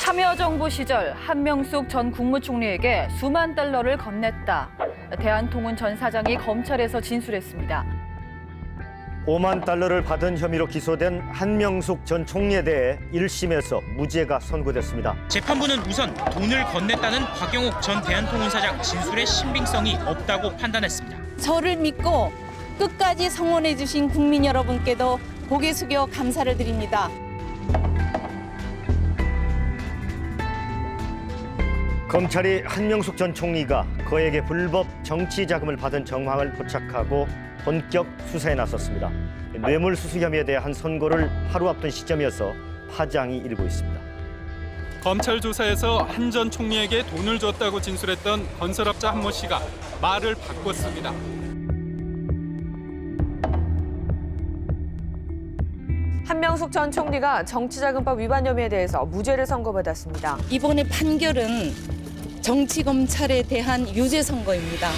참여정부 시절 한명숙 전 국무총리에게 수만 달러를 건넸다. 대한통운 전 사장이 검찰에서 진술했습니다. 5만 달러를 받은 혐의로 기소된 한명숙 전 총리에 대해 1심에서 무죄가 선고됐습니다. 재판부는 우선 돈을 건넸다는 곽영옥 전 대한통운 사장 진술의 신빙성이 없다고 판단했습니다. 저를 믿고 끝까지 성원해 주신 국민 여러분께도 고개 숙여 감사를 드립니다. 검찰이 한명숙 전 총리가 그에게 불법 정치 자금을 받은 정황을 포착하고 본격 수사에 나섰습니다. 뇌물수수 혐의에 대한 선고를 하루 앞둔 시점이어서 파장이 일고 있습니다. 검찰 조사에서 한 전 총리에게 돈을 줬다고 진술했던 건설업자 한모 씨가 말을 바꿨습니다. 한명숙 전 총리가 정치자금법 위반 혐의에 대해서 무죄를 선고받았습니다. 이번에 판결은 정치검찰에 대한 유죄 선고입니다.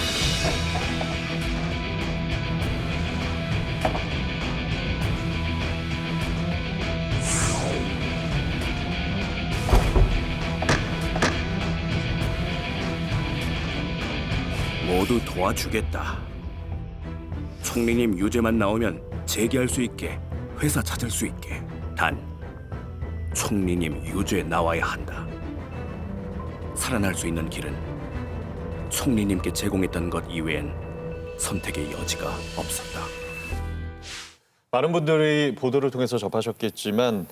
모두 도와주겠다. 총리님 유죄만 나오면 재기할 수 있게, 회사 찾을 수 있게. 단, 총리님 유죄 나와야 한다. 살아날 수 있는 길은 총리님께 제공했던 것 이외엔 선택의 여지가 없었다. 많은 분들이 보도를 통해서 접하셨겠지만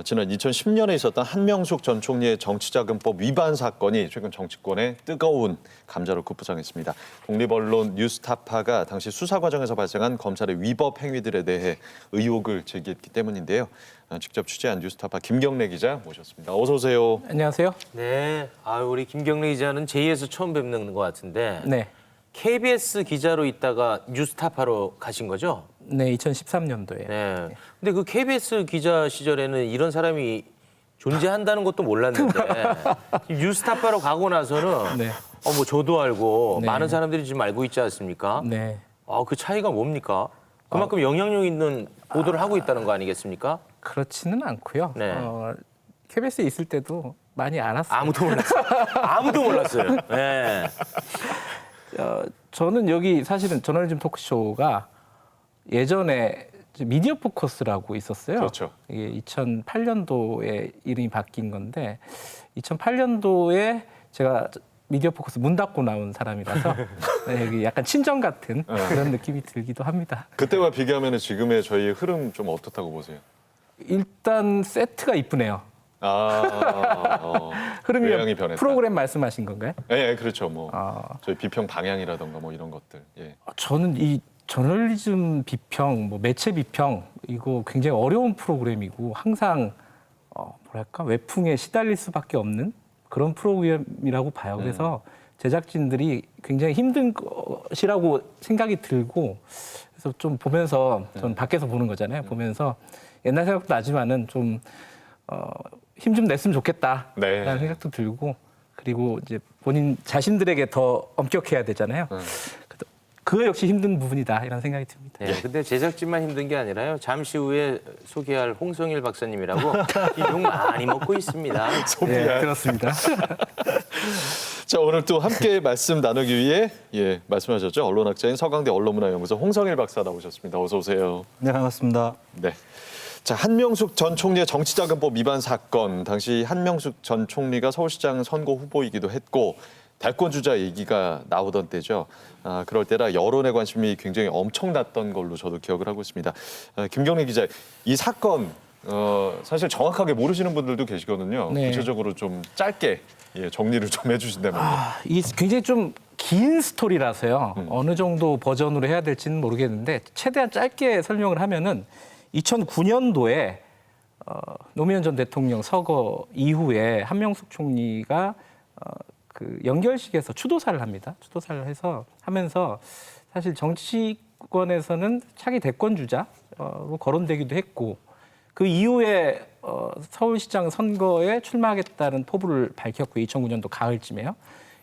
지난 2010년에 있었던 한명숙 전 총리의 정치자금법 위반 사건이 최근 정치권에 뜨거운 감자로 급부상했습니다. 독립언론 뉴스타파가 당시 수사 과정에서 발생한 검찰의 위법 행위들에 대해 의혹을 제기했기 때문인데요. 직접 취재한 뉴스타파 김경래 기자 모셨습니다. 어서 오세요. 안녕하세요. 네, 우리 김경래 기자는 제2에서 처음 뵙는 것 같은데 네. KBS 기자로 있다가 뉴스타파로 가신 거죠? 네, 2013년도에. 네. 근데 그 KBS 기자 시절에는 이런 사람이 존재한다는 것도 몰랐는데 뉴스타파로 가고 나서는 네. 뭐 저도 알고 네. 많은 사람들이 지금 알고 있지 않습니까? 네. 그 차이가 뭡니까? 그만큼 영향력 있는 보도를 하고 있다는 거 아니겠습니까? 그렇지는 않고요. 네. KBS에 있을 때도 많이 알았어요. 아무도 몰랐어요. 아무도 몰랐어요. 네. 저는 여기 사실은 저널리즘 토크쇼가 예전에 미디어 포커스라고 있었어요. 그렇죠. 이게 2008년도에 이름이 바뀐 건데 2008년도에 제가 미디어 포커스 문 닫고 나온 사람이라서 네, 여기 약간 친정 같은 그런 느낌이 들기도 합니다. 그때와 비교하면 지금의 저희 흐름 좀 어떻다고 보세요? 일단 세트가 이쁘네요. 흐름이 외형이 변했다. 프로그램 말씀하신 건가요? 네, 그렇죠. 저희 비평 방향이라든가 이런 것들. 예. 저는 이 저널리즘 비평, 매체 비평 이거 굉장히 어려운 프로그램이고 항상 뭐랄까 외풍에 시달릴 수밖에 없는 그런 프로그램이라고 봐요. 그래서 제작진들이 굉장히 힘든 것이라고 생각이 들고 그래서 좀 보면서 전 밖에서 보는 거잖아요. 보면서 옛날 생각도 나지만은 좀 힘 좀 냈으면 좋겠다라는 생각도 들고 그리고 이제 본인 자신들에게 더 엄격해야 되잖아요. 그거 역시 힘든 부분이다 이런 생각이 듭니다. 네, 근데 제작진만 힘든 게 아니라요. 잠시 후에 소개할 홍성일 박사님이라고 욕 많이 먹고 있습니다. 네, 그렇습니다. 자, 오늘 또 함께 말씀 나누기 위해 말씀하셨죠. 언론학자인 서강대 언론문화연구소 홍성일 박사 나오셨습니다. 어서 오세요. 네, 반갑습니다. 네. 자, 한명숙 전 총리의 정치자금법 위반 사건. 당시 한명숙 전 총리가 서울시장 선거 후보이기도 했고 대권 주자 얘기가 나오던 때죠. 그럴 때라 여론의 관심이 굉장히 엄청났던 걸로 저도 기억을 하고 있습니다. 김경래 기자, 이 사건 사실 정확하게 모르시는 분들도 계시거든요. 네. 구체적으로 좀 짧게 정리를 좀 해주신다면요. 이 굉장히 좀 긴 스토리라서요. 어느 정도 버전으로 해야 될지는 모르겠는데 최대한 짧게 설명을 하면은 2009년도에 노무현 전 대통령 서거 이후에 한명숙 총리가 그 연결식에서 추도사를 합니다. 추도사를 해서 하면서 사실 정치권에서는 차기 대권 주자로 거론되기도 했고 그 이후에 서울시장 선거에 출마하겠다는 포부를 밝혔고 2009년도 가을쯤에요.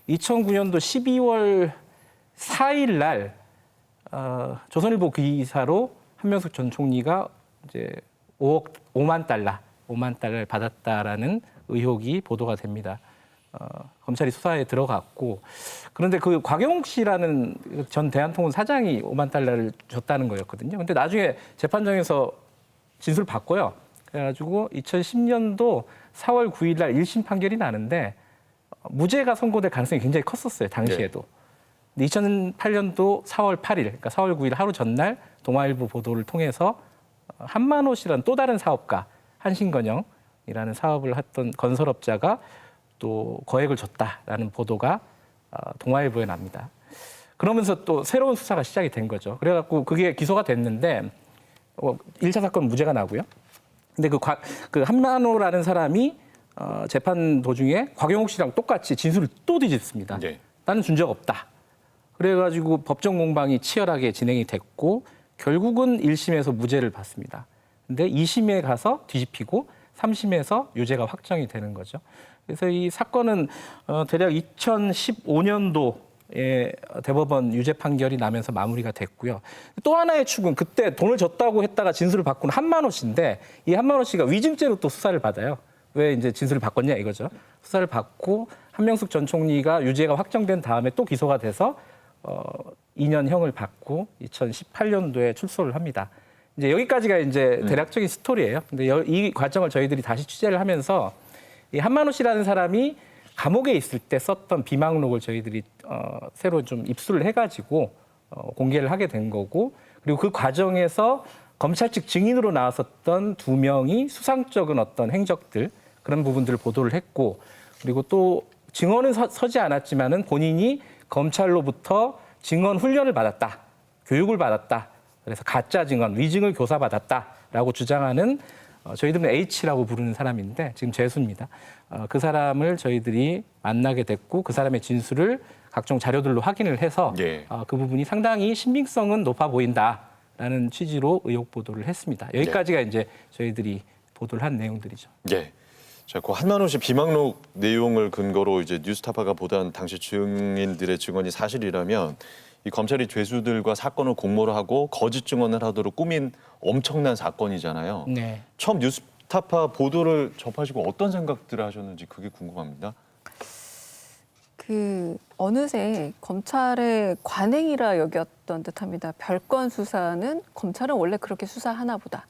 2009년도 12월 4일 날 조선일보 기사로 한명숙 전 총리가 이제 5만 달러 5만 달러를 받았다라는 의혹이 보도가 됩니다. 검찰이 수사에 들어갔고 그런데 그 곽영욱 씨라는 전 대한통운 사장이 5만 달러를 줬다는 거였거든요. 근데 나중에 재판정에서 진술을 바꿔요. 그래가지고 2010년도 4월 9일 날 1심 판결이 나는데 무죄가 선고될 가능성이 굉장히 컸었어요. 당시에도. 근데 2008년도 4월 8일, 그러니까 4월 9일 하루 전날 동아일보 보도를 통해서 한만호 씨라는 또 다른 사업가, 한신건영이라는 사업을 했던 건설업자가 또 거액을 줬다라는 보도가 동아일보에 납니다. 그러면서 또 새로운 수사가 시작이 된 거죠. 그래갖고 그게 기소가 됐는데 1차 사건 무죄가 나고요. 근데 그 한만호라는 사람이 재판 도중에 곽영욱 씨랑 똑같이 진술을 또 뒤집습니다. 네. 나는 준 적 없다. 그래가지고 법정 공방이 치열하게 진행이 됐고 결국은 1심에서 무죄를 받습니다. 근데 2심에 가서 뒤집히고 3심에서 유죄가 확정이 되는 거죠. 그래서 이 사건은 대략 2015년도에 대법원 유죄 판결이 나면서 마무리가 됐고요. 또 하나의 축은 그때 돈을 줬다고 했다가 진술을 바꾼 한만호 씨인데 이 한만호 씨가 위증죄로 또 수사를 받아요. 왜 이제 진술을 바꿨냐 이거죠. 수사를 받고 한명숙 전 총리가 유죄가 확정된 다음에 또 기소가 돼서 2년형을 받고 2018년도에 출소를 합니다. 이제 여기까지가 이제 대략적인 스토리예요. 근데 이 과정을 저희들이 다시 취재를 하면서 이 한만호 씨라는 사람이 감옥에 있을 때 썼던 비망록을 저희들이 새로 좀 입수를 해가지고 공개를 하게 된 거고 그리고 그 과정에서 검찰 측 증인으로 나왔었던 2명이 수상적인 어떤 행적들 그런 부분들을 보도를 했고 그리고 또 증언은 서지 않았지만은 본인이 검찰로부터 증언 훈련을 받았다, 교육을 받았다. 그래서 가짜 증언, 위증을 교사받았다라고 주장하는 저희들은 H라고 부르는 사람인데 지금 재수입니다. 그 사람을 저희들이 만나게 됐고 그 사람의 진술을 각종 자료들로 확인을 해서 그 부분이 상당히 신빙성은 높아 보인다라는 취지로 의혹 보도를 했습니다. 여기까지가 이제 저희들이 보도를 한 내용들이죠. 예. 자, 그 한만호 씨 비망록 내용을 근거로 이제 뉴스타파가 보도한 당시 증인들의 증언이 사실이라면 이 검찰이 죄수들과 사건을 공모를 하고 거짓 증언을 하도록 꾸민 엄청난 사건이잖아요. 네. 처음 뉴스타파 보도를 접하시고 어떤 생각들을 하셨는지 그게 궁금합니다. 어느새 검찰의 관행이라 여겼던 듯합니다. 별건 수사는 검찰은 원래 그렇게 수사하나 보다.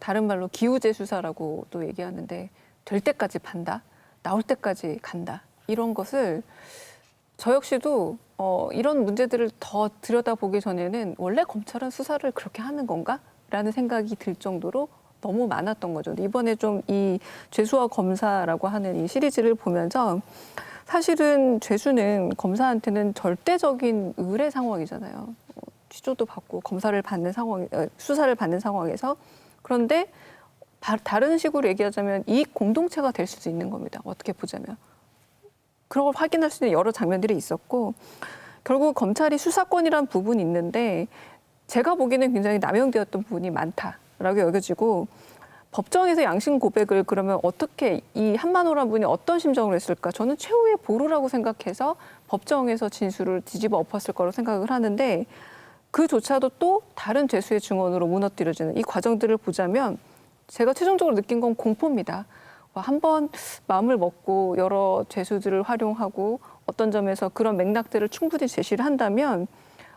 다른 말로 기우제 수사라고 또 얘기하는데 될 때까지 판다, 나올 때까지 간다. 이런 것을 저 역시도 이런 문제들을 더 들여다보기 전에는 원래 검찰은 수사를 그렇게 하는 건가? 라는 생각이 들 정도로 너무 많았던 거죠. 이번에 좀 이 죄수와 검사라고 하는 이 시리즈를 보면서 사실은 죄수는 검사한테는 절대적인 의뢰 상황이잖아요. 취조도 받고 검사를 받는 상황, 수사를 받는 상황에서 그런데 다른 식으로 얘기하자면 이익 공동체가 될 수도 있는 겁니다. 어떻게 보자면. 그런 걸 확인할 수 있는 여러 장면들이 있었고 결국 검찰이 수사권이란 부분이 있는데 제가 보기에는 굉장히 남용되었던 부분이 많다라고 여겨지고 법정에서 양심 고백을 그러면 어떻게 이 한만호란 분이 어떤 심정을 했을까? 저는 최후의 보루라고 생각해서 법정에서 진술을 뒤집어 엎었을 거라고 생각을 하는데 그조차도 또 다른 죄수의 증언으로 무너뜨려지는 이 과정들을 보자면 제가 최종적으로 느낀 건 공포입니다. 한번 마음을 먹고 여러 죄수들을 활용하고 어떤 점에서 그런 맥락들을 충분히 제시를 한다면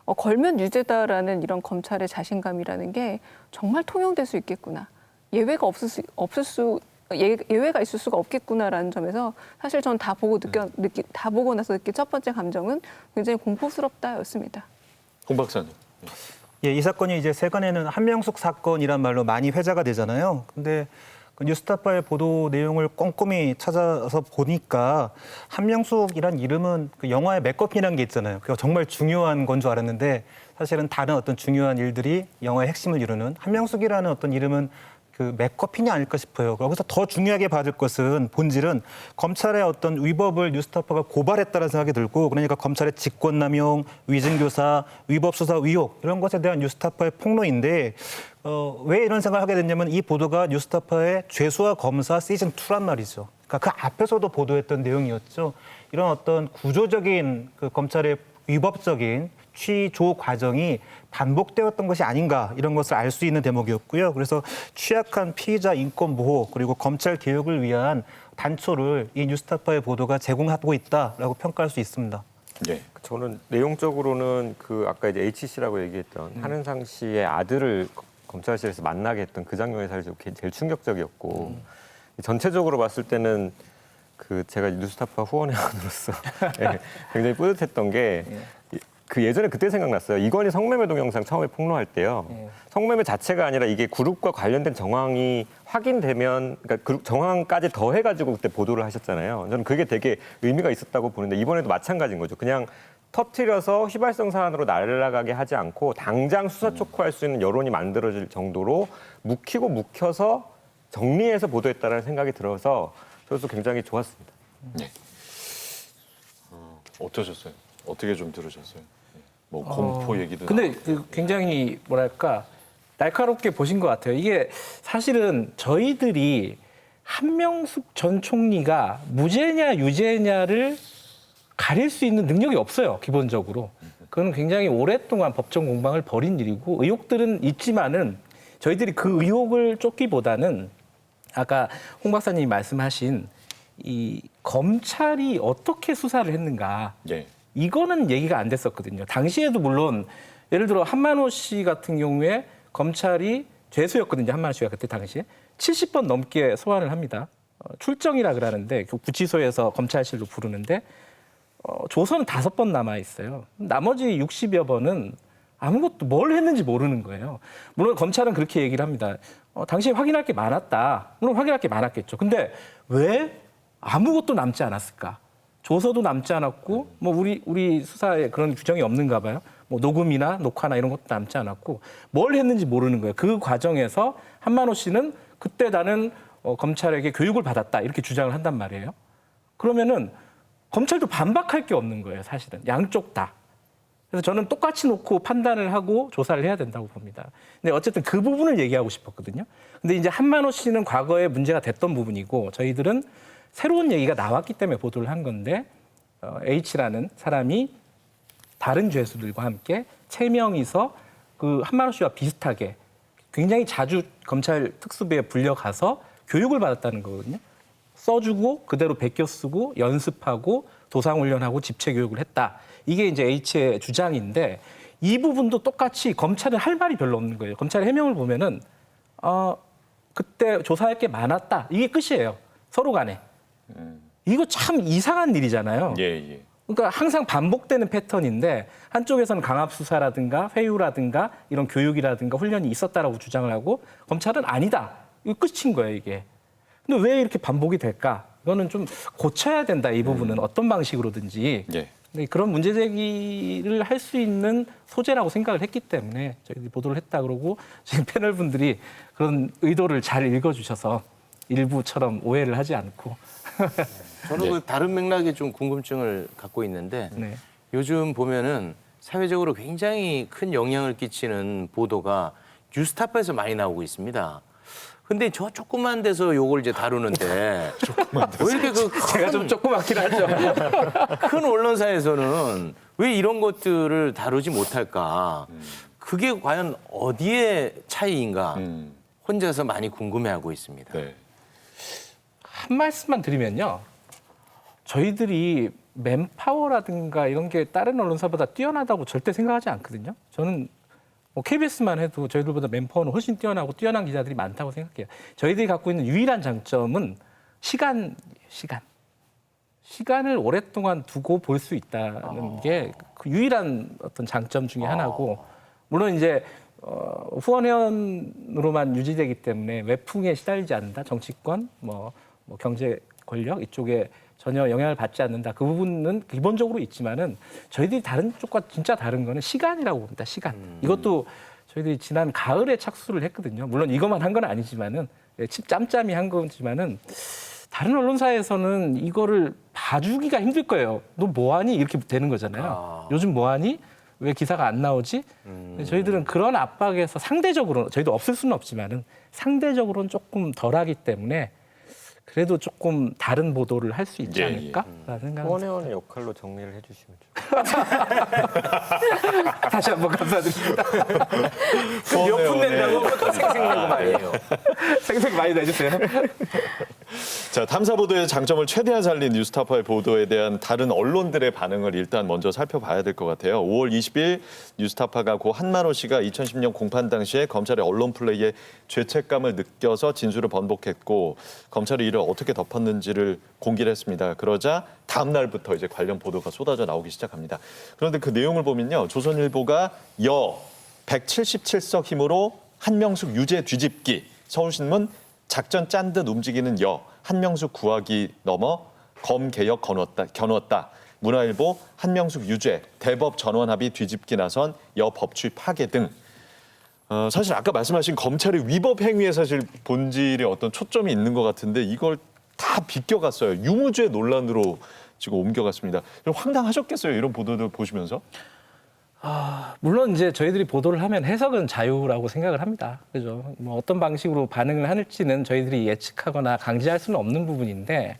걸면 유죄다라는 이런 검찰의 자신감이라는 게 정말 통용될 수 있겠구나. 예외가 예외가 있을 수가 없겠구나라는 점에서 사실 전 다 보고 다 보고 나서 느낀 첫 번째 감정은 굉장히 공포스럽다였습니다. 홍 박사님. 예, 이 사건이 이제 세간에는 한명숙 사건이란 말로 많이 회자가 되잖아요. 근데 그 뉴스타파의 보도 내용을 꼼꼼히 찾아서 보니까 한명숙이란 이름은 그 영화의 맥거핀이라는 게 있잖아요. 그게 정말 중요한 건 줄 알았는데 사실은 다른 어떤 중요한 일들이 영화의 핵심을 이루는 한명숙이라는 어떤 이름은 그 맥거핀이 아닐까 싶어요. 거기서 더 중요하게 받을 것은 본질은 검찰의 어떤 위법을 뉴스타파가 고발했다는 생각이 들고 그러니까 검찰의 직권남용, 위증교사, 위법수사 의혹 이런 것에 대한 뉴스타파의 폭로인데 왜 이런 생각을 하게 됐냐면 이 보도가 뉴스타파의 죄수와 검사 시즌 2란 말이죠. 그러니까 그 앞에서도 보도했던 내용이었죠. 이런 어떤 구조적인 그 검찰의 위법적인 취조 과정이 반복되었던 것이 아닌가 이런 것을 알 수 있는 대목이었고요. 그래서 취약한 피의자 인권 보호 그리고 검찰 개혁을 위한 단초를 이 뉴스타파의 보도가 제공하고 있다라고 평가할 수 있습니다. 예. 저는 내용적으로는 그 아까 이제 HC라고 얘기했던 한은상 씨의 아들을 검찰실에서 만나게 했던 그 장면이 사실 제일 충격적이었고 전체적으로 봤을 때는 그 제가 뉴스타파 후원회원으로서 예, 굉장히 뿌듯했던 게 그 예전에 그때 생각났어요. 이건희 성매매 동영상 처음에 폭로할 때요. 성매매 자체가 아니라 이게 그룹과 관련된 정황이 확인되면 그러니까 그 정황까지 더해가지고 그때 보도를 하셨잖아요. 저는 그게 되게 의미가 있었다고 보는데 이번에도 마찬가지인 거죠. 그냥 터트려서 휘발성 사안으로 날아가게 하지 않고 당장 수사 촉구할 수 있는 여론이 만들어질 정도로 묵혀서 정리해서 보도했다는 생각이 들어서 저도 굉장히 좋았습니다. 네. 어떠셨어요? 어떻게 좀 들으셨어요? 뭐 공포 얘기도 근데 그 굉장히 뭐랄까 날카롭게 보신 것 같아요. 이게 사실은 저희들이 한명숙 전 총리가 무죄냐 유죄냐를 가릴 수 있는 능력이 없어요. 기본적으로. 그건 굉장히 오랫동안 법정 공방을 벌인 일이고 의혹들은 있지만은 저희들이 그 의혹을 쫓기보다는 아까 홍 박사님이 말씀하신 이 검찰이 어떻게 수사를 했는가. 예. 이거는 얘기가 안 됐었거든요. 당시에도 물론 예를 들어 한만호 씨 같은 경우에 검찰이 죄수였거든요. 한만호 씨가 그때 당시에 70번 넘게 소환을 합니다. 출정이라 그러는데 구치소에서 검찰실로 부르는데 조서는 5번 남아 있어요. 나머지 60여 번은 아무것도 뭘 했는지 모르는 거예요. 물론 검찰은 그렇게 얘기를 합니다. 당시에 확인할 게 많았다. 물론 확인할 게 많았겠죠. 근데 왜 아무것도 남지 않았을까? 조서도 남지 않았고, 뭐 우리 수사에 그런 규정이 없는가 봐요. 뭐 녹음이나 녹화나 이런 것도 남지 않았고, 뭘 했는지 모르는 거예요. 그 과정에서 한만호 씨는 그때 나는 검찰에게 교육을 받았다 이렇게 주장을 한단 말이에요. 그러면은 검찰도 반박할 게 없는 거예요, 사실은 양쪽 다. 그래서 저는 똑같이 놓고 판단을 하고 조사를 해야 된다고 봅니다. 근데 어쨌든 그 부분을 얘기하고 싶었거든요. 근데 이제 한만호 씨는 과거에 문제가 됐던 부분이고 저희들은 새로운 얘기가 나왔기 때문에 보도를 한 건데 H라는 사람이 다른 죄수들과 함께 3명이서 그 한만호 씨와 비슷하게 굉장히 자주 검찰 특수부에 불려가서 교육을 받았다는 거거든요. 써주고 그대로 베껴 쓰고 연습하고 도상훈련하고 집체교육을 했다. 이게 이제 H의 주장인데 이 부분도 똑같이 검찰은 할 말이 별로 없는 거예요. 검찰의 해명을 보면은 그때 조사할 게 많았다. 이게 끝이에요. 서로 간에. 이거 참 이상한 일이잖아요. 예. 그러니까 항상 반복되는 패턴인데 한쪽에서는 강압수사라든가 회유라든가 이런 교육이라든가 훈련이 있었다라고 주장을 하고 검찰은 아니다. 이거 끝인 거예요, 이게. 근데 왜 이렇게 반복이 될까? 이거는 좀 고쳐야 된다, 이 부분은. 어떤 방식으로든지. 예. 근데 그런 문제 제기를 할 수 있는 소재라고 생각을 했기 때문에 저희들이 보도를 했다 그러고 지금 패널 분들이 그런 의도를 잘 읽어주셔서 일부처럼 오해를 하지 않고. 저는 그 다른 맥락에 좀 궁금증을 갖고 있는데 네. 요즘 보면은 사회적으로 굉장히 큰 영향을 끼치는 보도가 뉴스타파에서 많이 나오고 있습니다. 근데 저 조그만 데서 요걸 이제 다루는데 왜 이렇게 제가 좀 조그맣긴 하죠. 큰 언론사에서는 왜 이런 것들을 다루지 못할까? 그게 과연 어디의 차이인가? 혼자서 많이 궁금해하고 있습니다. 네. 한 말씀만 드리면요. 저희들이 맨파워라든가 이런 게 다른 언론사보다 뛰어나다고 절대 생각하지 않거든요. 저는 뭐 KBS만 해도 저희들보다 맨파워는 훨씬 뛰어나고 뛰어난 기자들이 많다고 생각해요. 저희들이 갖고 있는 유일한 장점은 시간을 오랫동안 두고 볼 수 있다는 게 그 유일한 어떤 장점 중에 하나고 물론 이제 후원회원으로만 유지되기 때문에 외풍에 시달리지 않는다. 정치권, 뭐 경제 권력 이쪽에 전혀 영향을 받지 않는다. 그 부분은 기본적으로 있지만은 저희들이 다른 쪽과 진짜 다른 거는 시간이라고 봅니다. 시간. 이것도 저희들이 지난 가을에 착수를 했거든요. 물론 이것만 한 건 아니지만은 짬짬이 한 거지만은 다른 언론사에서는 이거를 봐주기가 힘들 거예요. 너 뭐하니? 이렇게 되는 거잖아요. 요즘 뭐하니? 왜 기사가 안 나오지? 저희들은 그런 압박에서 상대적으로 저희도 없을 수는 없지만은 상대적으로는 조금 덜하기 때문에 그래도 조금 다른 보도를 할 수 있지 않을까라는 생각을 후원회원의 역할로 정리를 해주시면 좋겠습니다. 다시 한번 감사드립니다. 몇 푼 낸다고 생생내고 말이에요. 생생 많이 내주세요. 자, 탐사 보도의 장점을 최대한 살린 뉴스타파의 보도에 대한 다른 언론들의 반응을 일단 먼저 살펴봐야 될 것 같아요. 5월 20일 뉴스타파가 고 한만호 씨가 2010년 공판 당시에 검찰의 언론 플레이에 죄책감을 느껴서 진술을 번복했고 검찰이 이를 어떻게 덮었는지를 공개를 했습니다. 그러자 다음 날부터 이제 관련 보도가 쏟아져 나오기 시작합니다. 그런데 그 내용을 보면요. 조선일보가 177석 힘으로 한명숙 유죄 뒤집기, 서울신문 작전 짠 듯 움직이는 한명숙 구하기 넘어 검 개혁 겨누었다. 문화일보 한명숙 유죄 대법 전원 합의 뒤집기 나선 법추위 파괴 등 사실 아까 말씀하신 검찰의 위법 행위에 사실 본질의 어떤 초점이 있는 것 같은데 이걸 다 비껴갔어요. 유무죄 논란으로 지금 옮겨갔습니다. 좀 황당하셨겠어요. 이런 보도들 보시면서. 물론 이제 저희들이 보도를 하면 해석은 자유라고 생각을 합니다. 그죠? 뭐 어떤 방식으로 반응을 할지는 저희들이 예측하거나 강제할 수는 없는 부분인데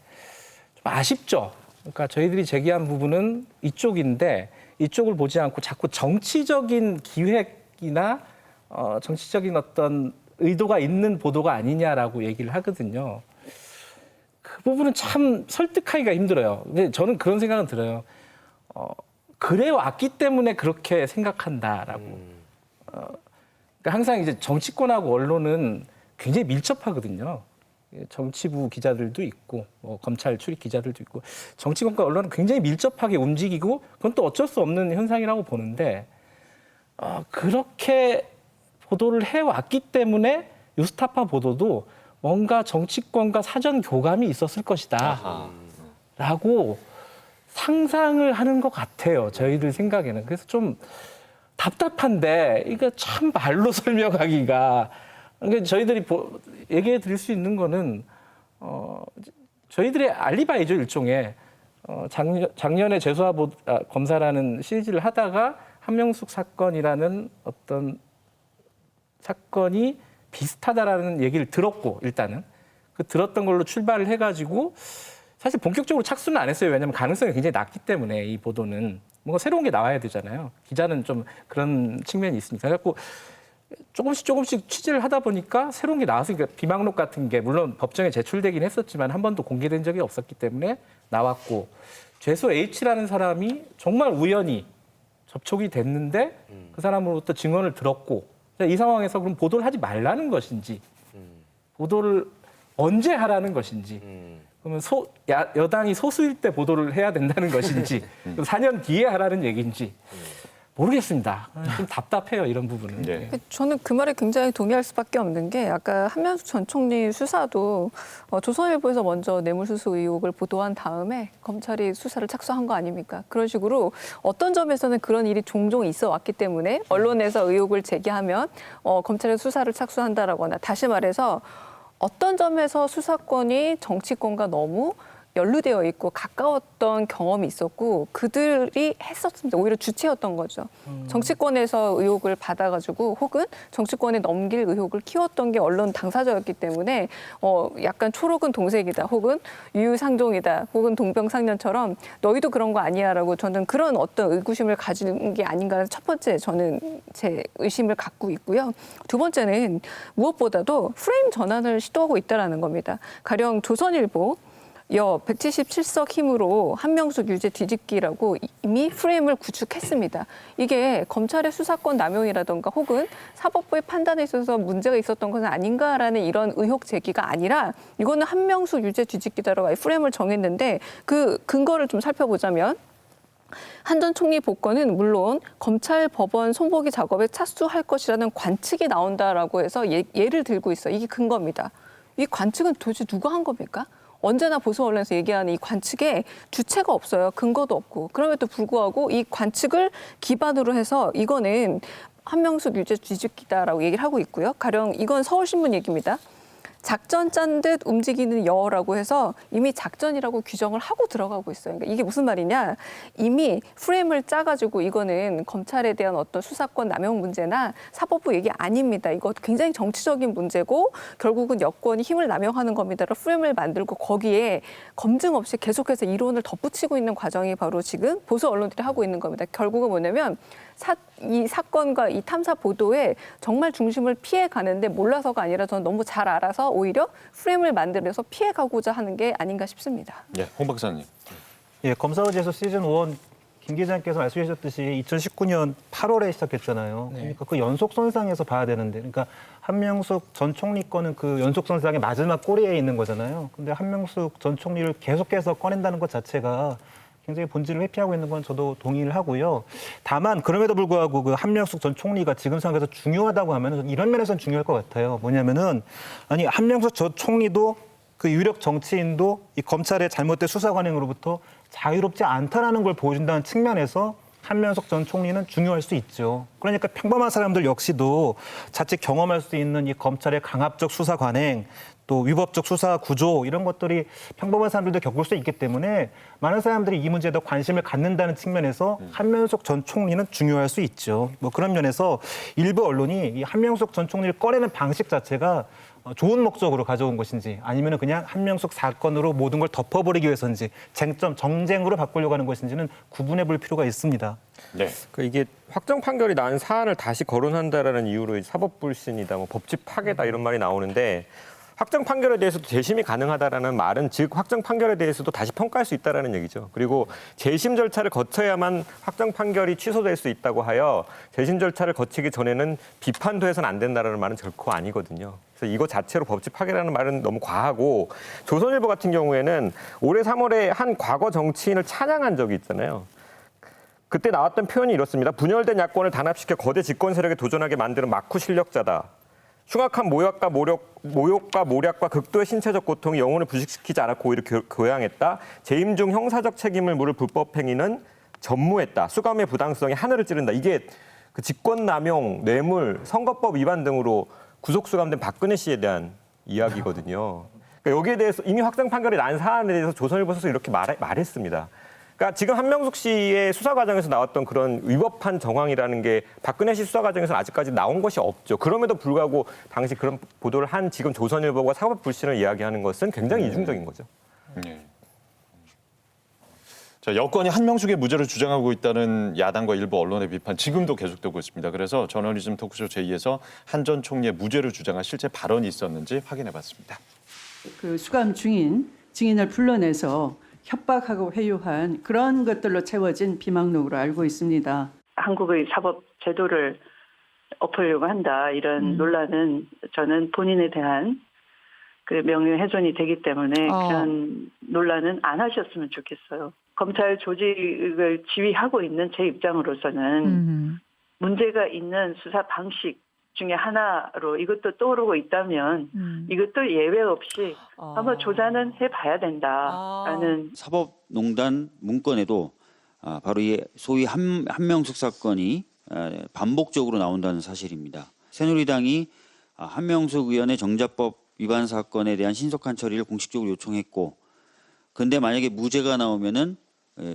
좀 아쉽죠. 그러니까 저희들이 제기한 부분은 이쪽인데 이쪽을 보지 않고 자꾸 정치적인 기획이나 정치적인 어떤 의도가 있는 보도가 아니냐라고 얘기를 하거든요. 그 부분은 참 설득하기가 힘들어요. 근데 저는 그런 생각은 들어요. 그래 왔기 때문에 그렇게 생각한다라고. 그러니까 항상 이제 정치권하고 언론은 굉장히 밀접하거든요. 정치부 기자들도 있고, 검찰 출입 기자들도 있고, 정치권과 언론은 굉장히 밀접하게 움직이고, 그건 또 어쩔 수 없는 현상이라고 보는데, 그렇게 보도를 해왔기 때문에 뉴스타파 보도도 뭔가 정치권과 사전 교감이 있었을 것이다. 라고 상상을 하는 것 같아요. 저희들 생각에는. 그래서 좀 답답한데 이거 참 말로 설명하기가. 그러니까 저희들이 얘기해 드릴 수 있는 거는 저희들의 알리바이죠. 일종의. 작년에 재수사 검사라는 시리즈를 하다가 한명숙 사건이라는 어떤 사건이 비슷하다라는 얘기를 들었고 일단은 그 들었던 걸로 출발을 해가지고 사실 본격적으로 착수는 안 했어요. 왜냐하면 가능성이 굉장히 낮기 때문에 이 보도는 뭔가 새로운 게 나와야 되잖아요. 기자는 좀 그런 측면이 있으니까. 그래갖고 조금씩 취재를 하다 보니까 새로운 게 나왔으니까 비망록 같은 게 물론 법정에 제출되긴 했었지만 한 번도 공개된 적이 없었기 때문에 나왔고 죄수 H라는 사람이 정말 우연히 접촉이 됐는데 그 사람으로부터 증언을 들었고 이 상황에서 그럼 보도를 하지 말라는 것인지 보도를 언제 하라는 것인지 그러면 여당이 소수일 때 보도를 해야 된다는 것인지 4년 뒤에 하라는 얘기인지 모르겠습니다. 좀 답답해요, 이런 부분은. 네. 저는 그 말에 굉장히 동의할 수밖에 없는 게 아까 한명숙 전 총리 수사도 조선일보에서 먼저 뇌물수수 의혹을 보도한 다음에 검찰이 수사를 착수한 거 아닙니까? 그런 식으로 어떤 점에서는 그런 일이 종종 있어 왔기 때문에 언론에서 의혹을 제기하면 검찰이 수사를 착수한다라거나 다시 말해서 어떤 점에서 수사권이 정치권과 너무 연루되어 있고 가까웠던 경험이 있었고 그들이 했었습니다. 오히려 주체였던 거죠. 정치권에서 의혹을 받아가지고 혹은 정치권에 넘길 의혹을 키웠던 게 언론 당사자였기 때문에 약간 초록은 동색이다 혹은 유유상종이다 혹은 동병상련처럼 너희도 그런 거 아니야라고 저는 그런 어떤 의구심을 가지는 게 아닌가 첫 번째 저는 제 의심을 갖고 있고요. 두 번째는 무엇보다도 프레임 전환을 시도하고 있다는 겁니다. 가령 조선일보 177석 힘으로 한명숙 유죄 뒤집기라고 이미 프레임을 구축했습니다. 이게 검찰의 수사권 남용이라든가 혹은 사법부의 판단에 있어서 문제가 있었던 것은 아닌가라는 이런 의혹 제기가 아니라 이거는 한명숙 유죄 뒤집기다라고 프레임을 정했는데 그 근거를 좀 살펴보자면 한 전 총리 복권은 물론 검찰 법원 손보기 작업에 착수할 것이라는 관측이 나온다라고 해서 예를 들고 있어요. 이게 근거입니다. 이 관측은 도대체 누가 한 겁니까? 언제나 보수 언론에서 얘기하는 이 관측에 주체가 없어요. 근거도 없고. 그럼에도 불구하고 이 관측을 기반으로 해서 이거는 한명숙 유죄 뒤집기다라고 얘기를 하고 있고요. 가령 이건 서울신문 얘기입니다. 작전 짠 듯 움직이는 여라고 해서 이미 작전이라고 규정을 하고 들어가고 있어요. 그러니까 이게 무슨 말이냐? 이미 프레임을 짜가지고 이거는 검찰에 대한 어떤 수사권 남용 문제나 사법부 얘기 아닙니다. 이거 굉장히 정치적인 문제고 결국은 여권이 힘을 남용하는 겁니다로 프레임을 만들고 거기에 검증 없이 계속해서 이론을 덧붙이고 있는 과정이 바로 지금 보수 언론들이 하고 있는 겁니다. 결국은 뭐냐면 이 사건과 이 탐사 보도에 정말 중심을 피해 가는데 몰라서가 아니라 저는 너무 잘 알아서 오히려 프레임을 만들어서 피해 가고자 하는 게 아닌가 싶습니다. 네, 홍 박사님. 예, 검사의제소 시즌 1 김 기자님께서 말씀해 주셨듯이 2019년 8월에 시작했잖아요. 그러니까 그 연속선상에서 봐야 되는데, 그러니까 한명숙 전 총리 거는 그 연속선상의 마지막 꼬리에 있는 거잖아요. 근데 한명숙 전 총리를 계속해서 꺼낸다는 것 자체가 굉장히 본질을 회피하고 있는 건 저도 동의를 하고요. 다만 그럼에도 불구하고 그 한명숙 전 총리가 지금 상황에서 중요하다고 하면 이런 면에서는 중요할 것 같아요. 뭐냐면은 아니 한명숙 전 총리도 그 유력 정치인도 이 검찰의 잘못된 수사 관행으로부터 자유롭지 않다라는 걸 보여준다는 측면에서 한명숙 전 총리는 중요할 수 있죠. 그러니까 평범한 사람들 역시도 자칫 경험할 수 있는 이 검찰의 강압적 수사 관행, 또 위법적 수사 구조 이런 것들이 평범한 사람들도 겪을 수 있기 때문에 많은 사람들이 이 문제에 더 관심을 갖는다는 측면에서 한명숙 전 총리는 중요할 수 있죠. 뭐 그런 면에서 일부 언론이 이 한명숙 전 총리를 꺼내는 방식 자체가 좋은 목적으로 가져온 것인지 아니면 그냥 한명숙 사건으로 모든 걸 덮어버리기 위해서인지 쟁점, 정쟁으로 바꾸려고 하는 것인지는 구분해 볼 필요가 있습니다. 네. 그 이게 확정 판결이 난 사안을 다시 거론한다라는 이유로 사법 불신이다, 뭐 법치 파괴다 이런 말이 나오는데 확정 판결에 대해서도 재심이 가능하다라는 말은 즉 확정 판결에 대해서도 다시 평가할 수 있다라는 얘기죠. 그리고 재심 절차를 거쳐야만 확정 판결이 취소될 수 있다고 하여 재심 절차를 거치기 전에는 비판도 해서는 안 된다라는 말은 결코 아니거든요. 그래서 이거 자체로 법치 파괴라는 말은 너무 과하고 조선일보 같은 경우에는 올해 3월에 한 과거 정치인을 찬양한 적이 있잖아요. 그때 나왔던 표현이 이렇습니다. 분열된 야권을 단합시켜 거대 집권 세력에 도전하게 만드는 마쿠 실력자다. 흉악한 모욕과 모략과 극도의 신체적 고통이 영혼을 부식시키지 않았고 오히려 교양했다. 재임 중 형사적 책임을 물을 불법 행위는 전무했다. 수감의 부당성이 하늘을 찌른다. 이게 그 직권남용, 뇌물, 선거법 위반 등으로 구속 수감된 박근혜 씨에 대한 이야기거든요. 그러니까 여기에 대해서 이미 확정 판결이 난 사안에 대해서 조선일보에서 이렇게 말했습니다. 그러니까 지금 한명숙 씨의 수사 과정에서 나왔던 그런 위법한 정황이라는 게 박근혜 씨 수사 과정에서는 아직까지 나온 것이 없죠. 그럼에도 불구하고 당시 그런 보도를 한 지금 조선일보가 사법 불신을 이야기하는 것은 굉장히 이중적인 거죠. 네. 자, 여권이 한명숙의 무죄를 주장하고 있다는 야당과 일부 언론의 비판 지금도 계속되고 있습니다. 그래서 저널리즘 토크쇼 제2에서 한 전 총리의 무죄를 주장한 실제 발언이 있었는지 확인해봤습니다. 그 수감 중인 증인을 불러내서 협박하고 회유한 그런 것들로 채워진 비망록으로 알고 있습니다. 한국의 사법 제도를 엎으려고 한다 이런 논란은 저는 본인에 대한 그 명예훼손이 되기 때문에 그런 논란은 안 하셨으면 좋겠어요. 검찰 조직을 지휘하고 있는 제 입장으로서는 문제가 있는 수사 방식 중에 하나로 이것도 떠오르고 있다면 이것도 예외 없이 한번 조사는 해봐야 된다라는. 사법농단 문건에도 바로 이 소위 한명숙 사건이 반복적으로 나온다는 사실입니다. 새누리당이 한명숙 의원의 정자법 위반 사건에 대한 신속한 처리를 공식적으로 요청했고, 근데 만약에 무죄가 나오면은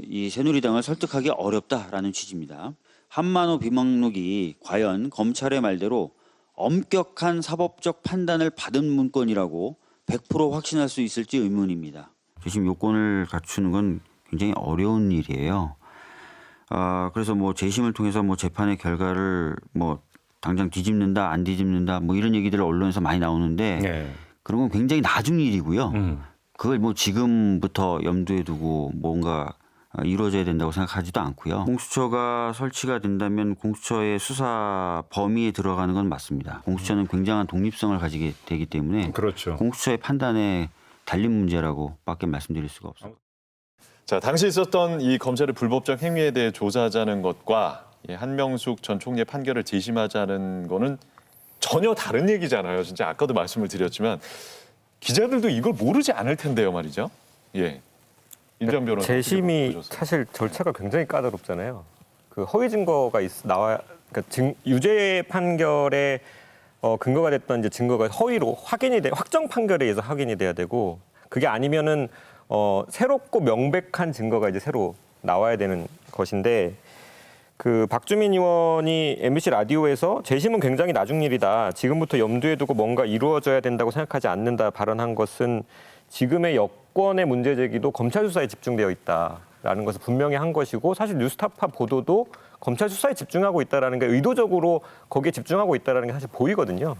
이 새누리당을 설득하기 어렵다라는 취지입니다. 한만호 비망록이 과연 검찰의 말대로 엄격한 사법적 판단을 받은 문건이라고 100% 확신할 수 있을지 의문입니다. 재심 요건을 갖추는 건 굉장히 어려운 일이에요. 그래서 뭐 재심을 통해서 뭐 재판의 결과를 뭐 당장 뒤집는다, 안 뒤집는다, 뭐 이런 얘기들 언론에서 많이 나오는데 그런 건 굉장히 나중 일이고요. 그걸 뭐 지금부터 염두에 두고 뭔가 이루어져야 된다고 생각하지도 않고요. 공수처가 설치가 된다면 공수처의 수사 범위에 들어가는 건 맞습니다. 공수처는 굉장한 독립성을 가지게 되기 때문에 공수처의 판단에 달린 문제라고밖에 말씀드릴 수가 없습니다. 자, 당시 있었던 이 검찰의 불법적 행위에 대해 조사하자는 것과 한명숙 전 총리의 판결을 재심하자는 거는 전혀 다른 얘기잖아요. 진짜 아까도 말씀을 드렸지만 기자들도 이걸 모르지 않을 텐데요, 말이죠. 예. 인정 변호사. 재심이 사실 절차가 굉장히 까다롭잖아요. 그 허위 증거가 나와, 그러니까 유죄 판결에 근거가 됐던 이제 증거가 허위로 확정 판결에 의해서 확인이 돼야 되고 그게 아니면은 새롭고 명백한 증거가 이제 새로 나와야 되는 것인데 그 박주민 의원이 MBC 라디오에서 재심은 굉장히 나중 일이다. 지금부터 염두에 두고 뭔가 이루어져야 된다고 생각하지 않는다 발언한 것은 지금의 여권의 문제 제기도 검찰 수사에 집중되어 있다라는 것을 분명히 한 것이고 사실 뉴스타파 보도도 검찰 수사에 집중하고 있다라는 게 의도적으로 거기에 집중하고 있다라는 게 사실 보이거든요.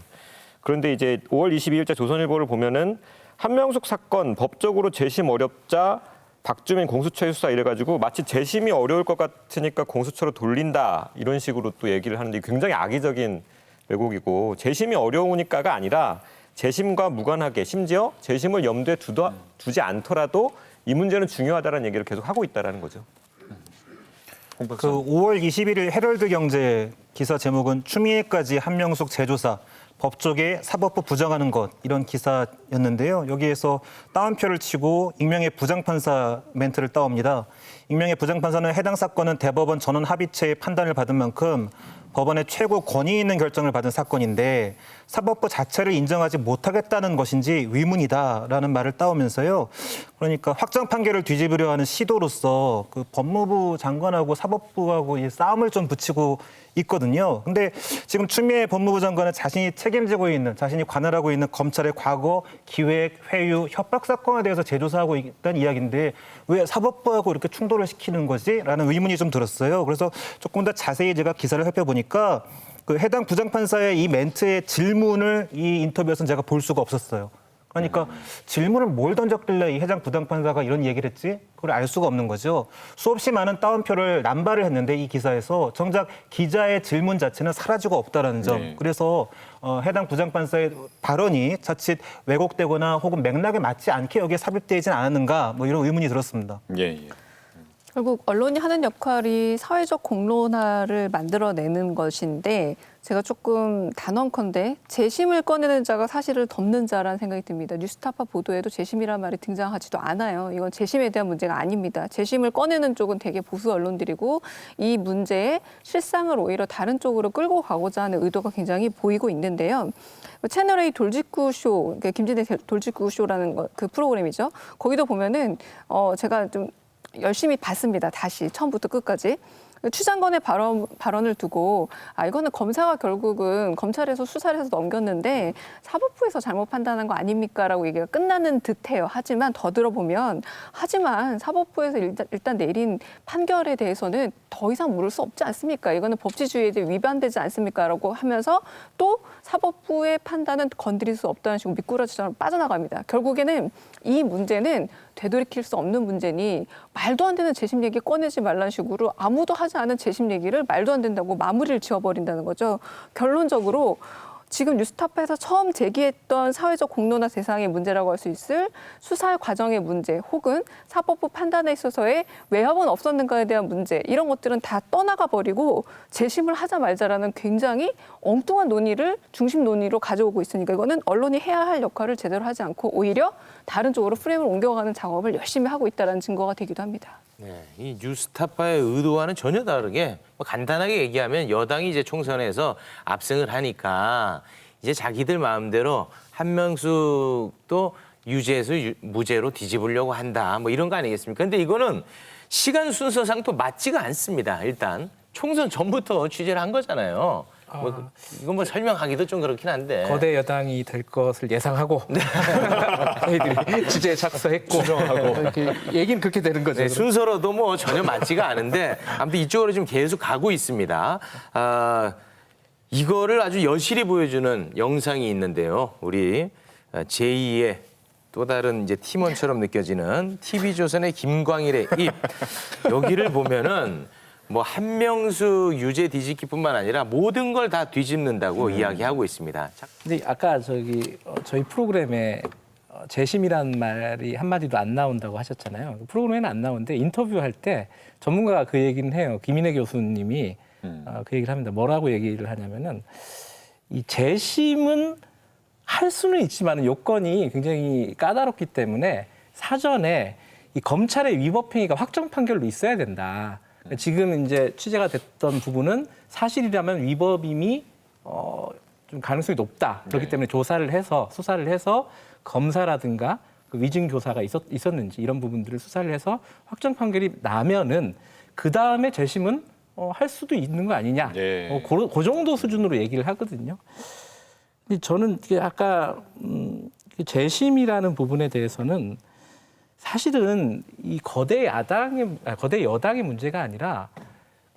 그런데 이제 5월 22일자 조선일보를 보면은 한명숙 사건 법적으로 재심 어렵자 박주민 공수처에 수사 이래가지고 마치 재심이 어려울 것 같으니까 공수처로 돌린다 이런 식으로 또 얘기를 하는데 굉장히 악의적인 왜곡이고 재심이 어려우니까가 아니라 재심과 무관하게 심지어 재심을 염두에 두지 않더라도 이 문제는 중요하다는 얘기를 계속 하고 있다는 거죠. 그 5월 21일 헤럴드 경제 기사 제목은 추미애까지 한명숙 재조사 법조계 사법부 부정하는 것 이런 기사였는데요. 여기에서 따옴표를 치고 익명의 부장판사 멘트를 따옵니다. 익명의 부장판사는 해당 사건은 대법원 전원 합의체의 판단을 받은 만큼 법원의 최고 권위 있는 결정을 받은 사건인데 사법부 자체를 인정하지 못하겠다는 것인지 의문이다라는 말을 따오면서요. 그러니까 확정 판결을 뒤집으려 하는 시도로서 그 법무부 장관하고 사법부하고 이 싸움을 좀 붙이고 있거든요. 근데 지금 추미애 법무부 장관은 자신이 책임지고 있는, 자신이 관할하고 있는 검찰의 과거 기획, 회유, 협박 사건에 대해서 재조사하고 있다는 이야기인데 왜 사법부하고 이렇게 충돌을 시키는 거지? 라는 의문이 좀 들었어요. 그래서 조금 더 자세히 제가 기사를 살펴보니까 그 해당 부장판사의 이 멘트의 질문을 이 인터뷰에서는 제가 볼 수가 없었어요. 그러니까 질문을 뭘 던졌길래 이 해당 부장판사가 이런 얘기를 했지? 그걸 알 수가 없는 거죠. 수없이 많은 따옴표를 남발을 했는데 이 기사에서 정작 기자의 질문 자체는 사라지고 없다라는 점. 네. 그래서 해당 부장판사의 발언이 자칫 왜곡되거나 혹은 맥락에 맞지 않게 여기에 삽입되진 않았는가 뭐 이런 의문이 들었습니다. 예. 결국 언론이 하는 역할이 사회적 공론화를 만들어내는 것인데 제가 조금 단언컨대 재심을 꺼내는 자가 사실을 덮는 자라는 생각이 듭니다. 뉴스타파 보도에도 재심이란 말이 등장하지도 않아요. 이건 재심에 대한 문제가 아닙니다. 재심을 꺼내는 쪽은 되게 보수 언론들이고 이 문제의 실상을 오히려 다른 쪽으로 끌고 가고자 하는 의도가 굉장히 보이고 있는데요. 채널A 돌직구쇼, 그러니까 김진애 돌직구쇼라는 그 프로그램이죠. 거기도 보면은 제가 좀 열심히 봤습니다. 다시 처음부터 끝까지. 추 장관의 발언을 두고 이거는 검사가 결국은 검찰에서 수사를 해서 넘겼는데 사법부에서 잘못 판단한 거 아닙니까? 라고 얘기가 끝나는 듯해요. 하지만 더 들어보면 사법부에서 일단 내린 판결에 대해서는 더 이상 물을 수 없지 않습니까? 이거는 법치주의에 위반되지 않습니까? 라고 하면서 또 사법부의 판단은 건드릴 수 없다는 식으로 미꾸라지처럼 빠져나갑니다. 결국에는 이 문제는 되돌이킬 수 없는 문제니 말도 안 되는 재심 얘기 꺼내지 말라는 식으로 아무도 하지 않은 재심 얘기를 말도 안 된다고 마무리를 지어버린다는 거죠. 결론적으로 지금 뉴스타파에서 처음 제기했던 사회적 공론화 대상의 문제라고 할 수 있을 수사 과정의 문제 혹은 사법부 판단에 있어서의 외압은 없었는가에 대한 문제 이런 것들은 다 떠나가 버리고 재심을 하자 말자라는 굉장히 엉뚱한 논의를 중심 논의로 가져오고 있으니까 이거는 언론이 해야 할 역할을 제대로 하지 않고 오히려 다른 쪽으로 프레임을 옮겨가는 작업을 열심히 하고 있다는 증거가 되기도 합니다. 네, 이 뉴스타파의 의도와는 전혀 다르게 간단하게 얘기하면 여당이 이제 총선에서 압승을 하니까 이제 자기들 마음대로 한명숙도 유죄에서 무죄로 뒤집으려고 한다. 뭐 이런 거 아니겠습니까? 근데 이거는 시간 순서상 또 맞지가 않습니다. 일단 총선 전부터 취재를 한 거잖아요. 이건 뭐 설명하기도 좀 그렇긴 한데. 거대 여당이 될 것을 예상하고 저희들이 취재에 착수했고 이렇게 얘기는 그렇게 되는 거죠. 네, 순서로도 뭐 전혀 맞지가 않은데 아무튼 이쪽으로 좀 계속 가고 있습니다. 이거를 아주 여실히 보여주는 영상이 있는데요. 우리 제2의 또 다른 이제 팀원처럼 느껴지는 TV조선의 김광일의 입. 여기를 보면은 뭐 한명숙 유죄 뒤집기뿐만 아니라 모든 걸 다 뒤집는다고 이야기하고 있습니다. 근데 아까 저희 프로그램에 재심이란 말이 한마디도 안 나온다고 하셨잖아요. 프로그램에는 안 나오는데 인터뷰할 때 전문가가 그 얘기는 해요. 김인혜 교수님이 그 얘기를 합니다. 뭐라고 얘기를 하냐면은 이 재심은 할 수는 있지만 요건이 굉장히 까다롭기 때문에 사전에 이 검찰의 위법 행위가 확정 판결로 있어야 된다. 지금 이제 취재가 됐던 부분은 사실이라면 위법임이 좀 가능성이 높다. 그렇기 때문에 조사를 해서 수사를 해서 검사라든가 그 위증 교사가 있었는지 이런 부분들을 수사를 해서 확정 판결이 나면은 그 다음에 재심은 할 수도 있는 거 아니냐. 그 정도 수준으로 얘기를 하거든요. 근데 저는 이게 아까 재심이라는 부분에 대해서는 사실은 이 거대 여당의 문제가 아니라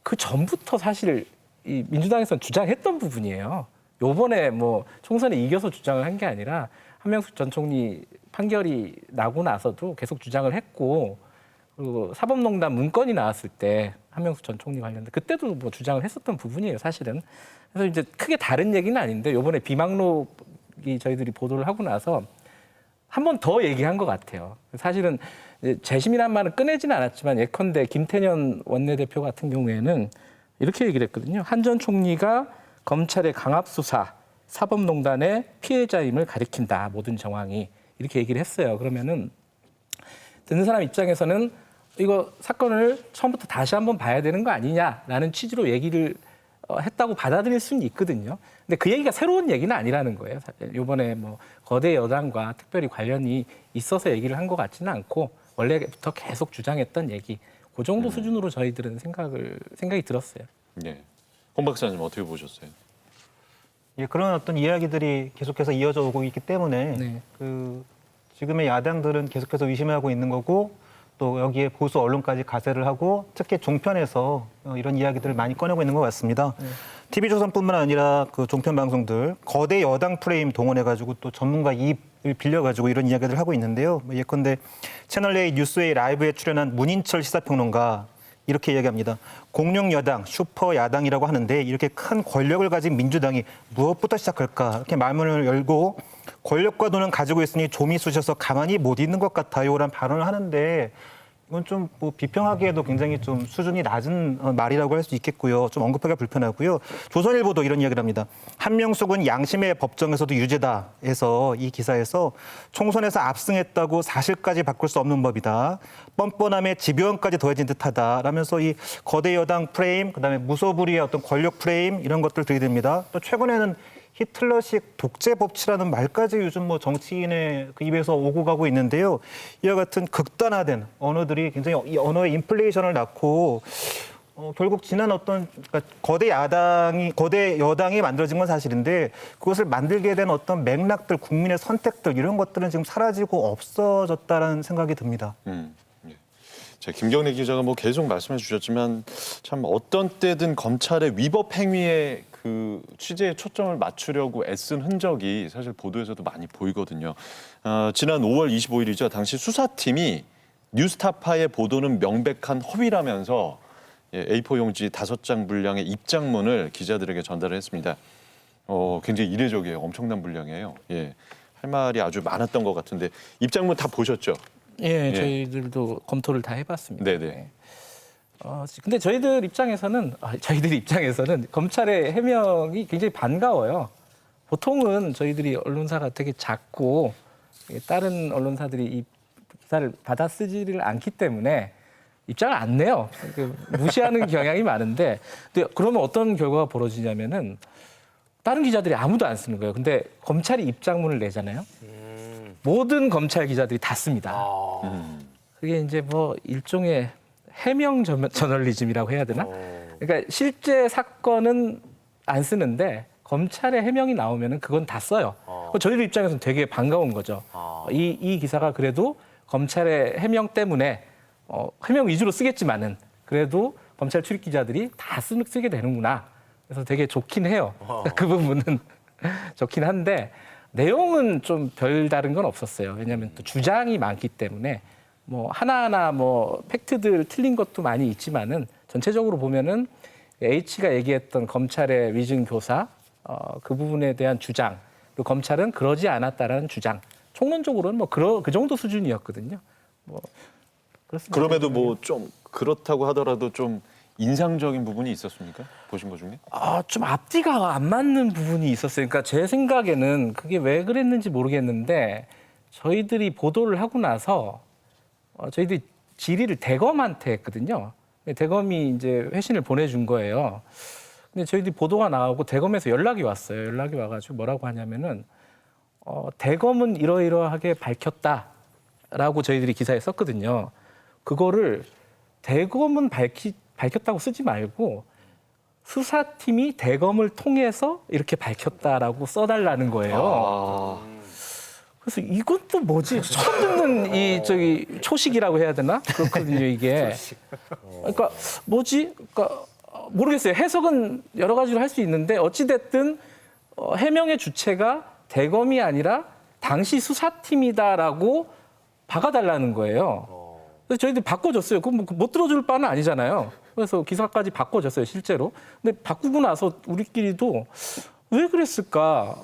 그 전부터 사실 이 민주당에서는 주장했던 부분이에요. 요번에 뭐 총선에 이겨서 주장을 한 게 아니라 한명숙 전 총리 판결이 나고 나서도 계속 주장을 했고, 그리고 사법농단 문건이 나왔을 때 한명숙 전 총리 관련된 그때도 뭐 주장을 했었던 부분이에요, 사실은. 그래서 이제 크게 다른 얘기는 아닌데 요번에 비망록이 저희들이 보도를 하고 나서 한 번 더 얘기한 것 같아요. 사실은 재심이란 말은 꺼내지는 않았지만 예컨대 김태년 원내대표 같은 경우에는 이렇게 얘기를 했거든요. 한 전 총리가 검찰의 강압수사, 사법농단의 피해자임을 가리킨다. 모든 정황이. 이렇게 얘기를 했어요. 그러면은 듣는 사람 입장에서는 이거 사건을 처음부터 다시 한번 봐야 되는 거 아니냐라는 취지로 얘기를 했다고 받아들일 수는 있거든요. 근데 그 얘기가 새로운 얘기는 아니라는 거예요. 이번에 뭐 거대 여당과 특별히 관련이 있어서 얘기를 한 것 같지는 않고 원래부터 계속 주장했던 얘기. 그 정도 수준으로 저희들은 생각이 들었어요. 네. 홍 박사님 어떻게 보셨어요? 예, 그런 어떤 이야기들이 계속해서 이어져 오고 있기 때문에 그 지금의 야당들은 계속해서 의심하고 있는 거고, 또 여기에 보수 언론까지 가세를 하고 특히 종편에서 이런 이야기들을 많이 꺼내고 있는 것 같습니다. TV조선뿐만 아니라 그 종편 방송들 거대 여당 프레임 동원해가지고 또 전문가 입을 빌려가지고 이런 이야기들을 하고 있는데요. 예컨대 채널A 뉴스웨이 라이브에 출연한 문인철 시사평론가 이렇게 이야기합니다. 공룡 여당, 슈퍼 야당이라고 하는데 이렇게 큰 권력을 가진 민주당이 무엇부터 시작할까? 이렇게 말문을 열고 권력과 돈은 가지고 있으니 좀이 쑤셔서 가만히 못 있는 것 같아요라는 발언을 하는데, 이건 좀 뭐 비평하기에도 굉장히 좀 수준이 낮은 말이라고 할 수 있겠고요. 좀 언급하기가 불편하고요. 조선일보도 이런 이야기를 합니다. 한명숙은 양심의 법정에서도 유죄다 해서 이 기사에서 총선에서 압승했다고 사실까지 바꿀 수 없는 법이다. 뻔뻔함에 집요함까지 더해진 듯하다 라면서 이 거대 여당 프레임, 그다음에 무소불위의 어떤 권력 프레임 이런 것들 들이댑니다. 또 최근에는 히틀러식 독재 법치라는 말까지 요즘 뭐 정치인의 그 입에서 오고 가고 있는데요. 이와 같은 극단화된 언어들이 굉장히 이 언어의 인플레이션을 낳고 결국 지난 어떤 그러니까 거대 여당이 만들어진 건 사실인데 그것을 만들게 된 어떤 맥락들, 국민의 선택들 이런 것들은 지금 사라지고 없어졌다라는 생각이 듭니다. 자, 김경래 기자가 뭐 계속 말씀해 주셨지만 참 어떤 때든 검찰의 위법 행위에 그 취재에 초점을 맞추려고 애쓴 흔적이 사실 보도에서도 많이 보이거든요. 지난 5월 25일이죠. 당시 수사팀이 뉴스타파의 보도는 명백한 허위라면서 A4 용지 5장 분량의 입장문을 기자들에게 전달을 했습니다. 굉장히 이례적이에요. 엄청난 분량이에요. 예, 할 말이 아주 많았던 것 같은데 입장문 다 보셨죠? 예, 저희들도 검토를 다 해봤습니다. 네네. 근데 저희들 입장에서는 검찰의 해명이 굉장히 반가워요. 보통은 저희들이 언론사가 되게 작고 다른 언론사들이 이 기사를 받아 쓰지를 않기 때문에 입장을 안 내요. 무시하는 경향이 많은데, 근데 그러면 어떤 결과가 벌어지냐면은 다른 기자들이 아무도 안 쓰는 거예요. 근데 검찰이 입장문을 내잖아요. 모든 검찰 기자들이 다 씁니다. 그게 이제 뭐 일종의 해명 저널리즘이라고 해야 되나? 그러니까 실제 사건은 안 쓰는데 검찰의 해명이 나오면은 그건 다 써요. 저희들 입장에서는 되게 반가운 거죠. 이 기사가 그래도 검찰의 해명 때문에 해명 위주로 쓰겠지만은 그래도 검찰 출입 기자들이 다 쓰게 되는구나. 그래서 되게 좋긴 해요. 그 부분은 좋긴 한데 내용은 좀 별다른 건 없었어요. 왜냐하면 또 주장이 많기 때문에 뭐 하나하나 뭐 팩트들 틀린 것도 많이 있지만은 전체적으로 보면은 H가 얘기했던 검찰의 위증 교사 그 부분에 대한 주장, 그리고 검찰은 그러지 않았다라는 주장, 총론적으로는 뭐 그 정도 수준이었거든요. 뭐 그렇습니다. 그럼에도 뭐 좀 그렇다고 하더라도 좀 인상적인 부분이 있었습니까? 보신 것 중에? 좀 앞뒤가 안 맞는 부분이 있었어요. 그러니까 제 생각에는 그게 왜 그랬는지 모르겠는데 저희들이 보도를 하고 나서 저희들이 질의를 대검한테 했거든요. 대검이 이제 회신을 보내준 거예요. 근데 저희들이 보도가 나오고 대검에서 연락이 왔어요. 연락이 와가지고 뭐라고 하냐면은 대검은 이러이러하게 밝혔다라고 저희들이 기사에 썼거든요. 그거를 대검은 밝혔다고 쓰지 말고 수사팀이 대검을 통해서 이렇게 밝혔다라고 써달라는 거예요. 그래서 이건 또 뭐지? 처음 듣는 이 초식이라고 해야 되나? 그렇거든요, 이게. 그러니까 뭐지? 그러니까 모르겠어요. 해석은 여러 가지로 할 수 있는데 어찌 됐든 해명의 주체가 대검이 아니라 당시 수사팀이다라고 박아달라는 거예요. 그래서 저희들이 바꿔줬어요. 그럼 못 들어줄 바는 아니잖아요. 그래서 기사까지 바꿔줬어요, 실제로. 근데 바꾸고 나서 우리끼리도 왜 그랬을까?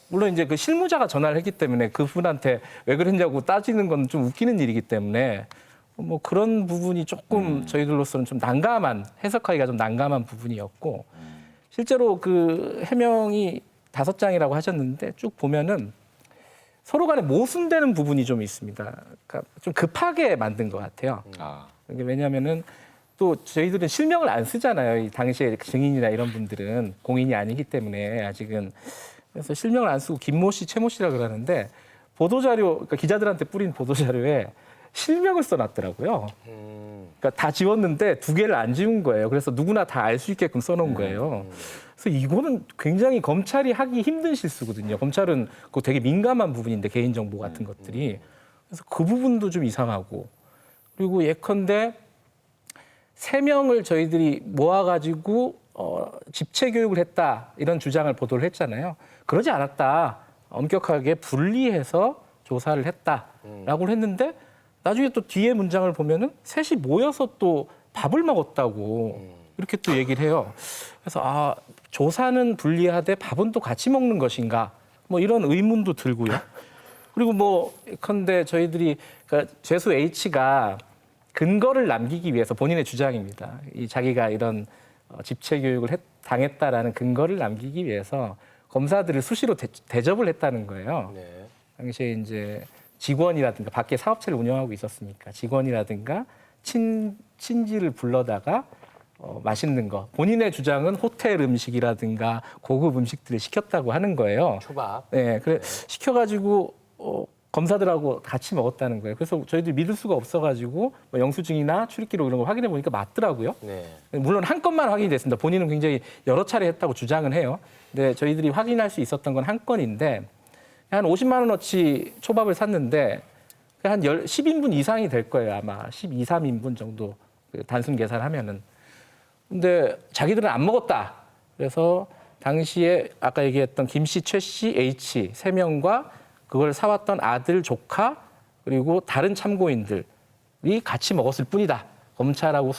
물론 이제 그 실무자가 전화를 했기 때문에 그분한테 왜 그랬냐고 따지는 건 좀 웃기는 일이기 때문에 뭐 그런 부분이 조금 저희들로서는 좀 난감한, 해석하기가 좀 난감한 부분이었고, 실제로 그 해명이 5장이라고 하셨는데 쭉 보면은 서로 간에 모순되는 부분이 좀 있습니다. 그러니까 좀 급하게 만든 것 같아요. 왜냐하면은 또 저희들은 실명을 안 쓰잖아요. 이 당시에 증인이나 이런 분들은 공인이 아니기 때문에 아직은. 그래서 실명을 안 쓰고 김모 씨, 최모 씨라 그러는데 보도자료, 그러니까 기자들한테 뿌린 보도자료에 실명을 써놨더라고요. 그러니까 다 지웠는데 2개를 안 지운 거예요. 그래서 누구나 다 알 수 있게끔 써놓은 거예요. 그래서 이거는 굉장히 검찰이 하기 힘든 실수거든요. 검찰은 그거 되게 민감한 부분인데, 개인정보 같은 것들이. 그래서 그 부분도 좀 이상하고. 그리고 예컨대 3명을 저희들이 모아가지고 집체 교육을 했다, 이런 주장을 보도를 했잖아요. 그러지 않았다. 엄격하게 분리해서 조사를 했다라고 했는데 나중에 또 뒤에 문장을 보면은 셋이 모여서 또 밥을 먹었다고 이렇게 또 얘기를 해요. 그래서 조사는 분리하되 밥은 또 같이 먹는 것인가? 뭐 이런 의문도 들고요. 그리고 뭐 예컨대 저희들이 그러니까 죄수 H가 근거를 남기기 위해서, 본인의 주장입니다. 자기가 이런 집체 교육을 당했다라는 근거를 남기기 위해서 검사들을 수시로 대접을 했다는 거예요. 당시에 이제 직원이라든가 밖에 사업체를 운영하고 있었으니까 직원이라든가 친지를 불러다가 맛있는 거, 본인의 주장은 호텔 음식이라든가 고급 음식들을 시켰다고 하는 거예요. 초밥. 네, 그래 시켜가지고 검사들하고 같이 먹었다는 거예요. 그래서 저희들이 믿을 수가 없어가지고 뭐 영수증이나 출입기록 이런 거 확인해 보니까 맞더라고요. 물론 한 건만 확인이 됐습니다. 본인은 굉장히 여러 차례 했다고 주장은 해요. 근데 저희들이 확인할 수 있었던 건 한 건인데, 한 50만 원어치 초밥을 샀는데 한 10인분 이상이 될 거예요. 아마 12, 3인분 정도 단순 계산하면은. 근데 자기들은 안 먹었다. 그래서 당시에 아까 얘기했던 김 씨, 최 씨, H 3명과 그걸 사왔던 아들, 조카, 그리고 다른 참고인들이 같이 먹었을 뿐이다. 검찰하고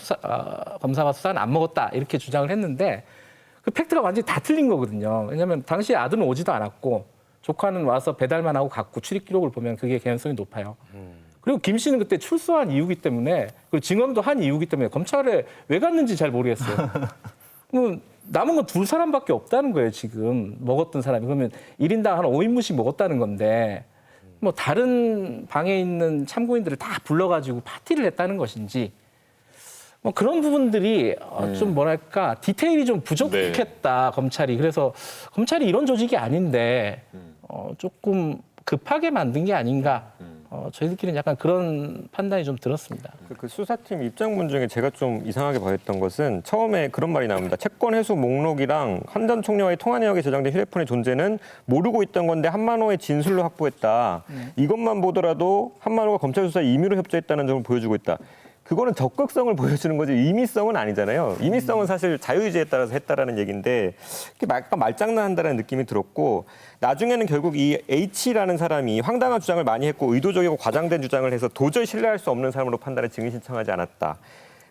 검사와 수사는 안 먹었다. 이렇게 주장을 했는데 그 팩트가 완전히 다 틀린 거거든요. 왜냐하면 당시에 아들은 오지도 않았고 조카는 와서 배달만 하고 갔고, 출입 기록을 보면 그게 개연성이 높아요. 그리고 김 씨는 그때 출소한 이유기 때문에, 그리고 증언도 한 이유기 때문에 검찰에 왜 갔는지 잘 모르겠어요. 그럼 남은 건 2사람밖에 없다는 거예요, 지금. 먹었던 사람이. 그러면 1인당 한 5인분씩 먹었다는 건데, 뭐 다른 방에 있는 참고인들을 다 불러가지고 파티를 했다는 것인지, 뭐 그런 부분들이 좀 뭐랄까, 디테일이 좀 부족했다, 검찰이. 그래서 검찰이 이런 조직이 아닌데 조금 급하게 만든 게 아닌가. 저희들끼리는 약간 그런 판단이 좀 들었습니다. 그 수사팀 입장문 중에 제가 좀 이상하게 보였던 것은 처음에 그런 말이 나옵니다. 채권 회수 목록이랑 한 전 총리와의 통화 내역에 저장된 휴대폰의 존재는 모르고 있던 건데 한만호의 진술로 확보했다. 이것만 보더라도 한만호가 검찰 수사에 임의로 협조했다는 점을 보여주고 있다. 그거는 적극성을 보여주는 거지 임의성은 아니잖아요. 임의성은 사실 자유의지에 따라서 했다라는 얘기인데 약간 말장난한다는 느낌이 들었고, 나중에는 결국 이 H라는 사람이 황당한 주장을 많이 했고 의도적이고 과장된 주장을 해서 도저히 신뢰할 수 없는 사람으로 판단해 증인 신청하지 않았다.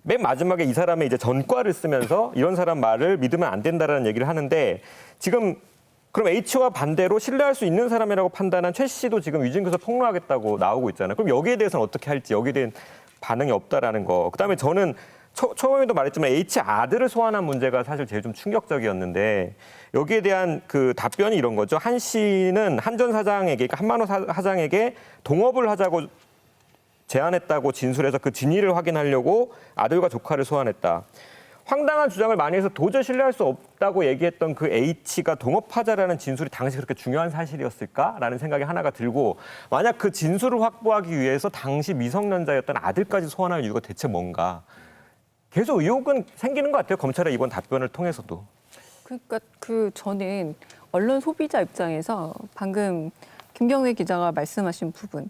맨 마지막에 이 사람의 이제 전과를 쓰면서 이런 사람 말을 믿으면 안 된다라는 얘기를 하는데, 지금 그럼 H와 반대로 신뢰할 수 있는 사람이라고 판단한 최 씨도 지금 위증교사 폭로하겠다고 나오고 있잖아요. 그럼 여기에 대해서는 어떻게 할지, 여기에 대한 반응이 없다라는 거. 그다음에 저는 처음에도 말했지만 H 아들을 소환한 문제가 사실 제일 좀 충격적이었는데, 여기에 대한 그 답변이 이런 거죠. 한 씨는 한 전 사장에게, 그러니까 한만호 사장에게 동업을 하자고 제안했다고 진술해서 그 진위를 확인하려고 아들과 조카를 소환했다. 황당한 주장을 많이 해서 도저히 신뢰할 수 없다고 얘기했던 그 H가 동업하자라는 진술이 당시 그렇게 중요한 사실이었을까라는 생각이 하나가 들고 만약 그 진술을 확보하기 위해서 당시 미성년자였던 아들까지 소환할 이유가 대체 뭔가 계속 의혹은 생기는 것 같아요. 검찰의 이번 답변을 통해서도. 그러니까 저는 언론 소비자 입장에서 방금 김경래 기자가 말씀하신 부분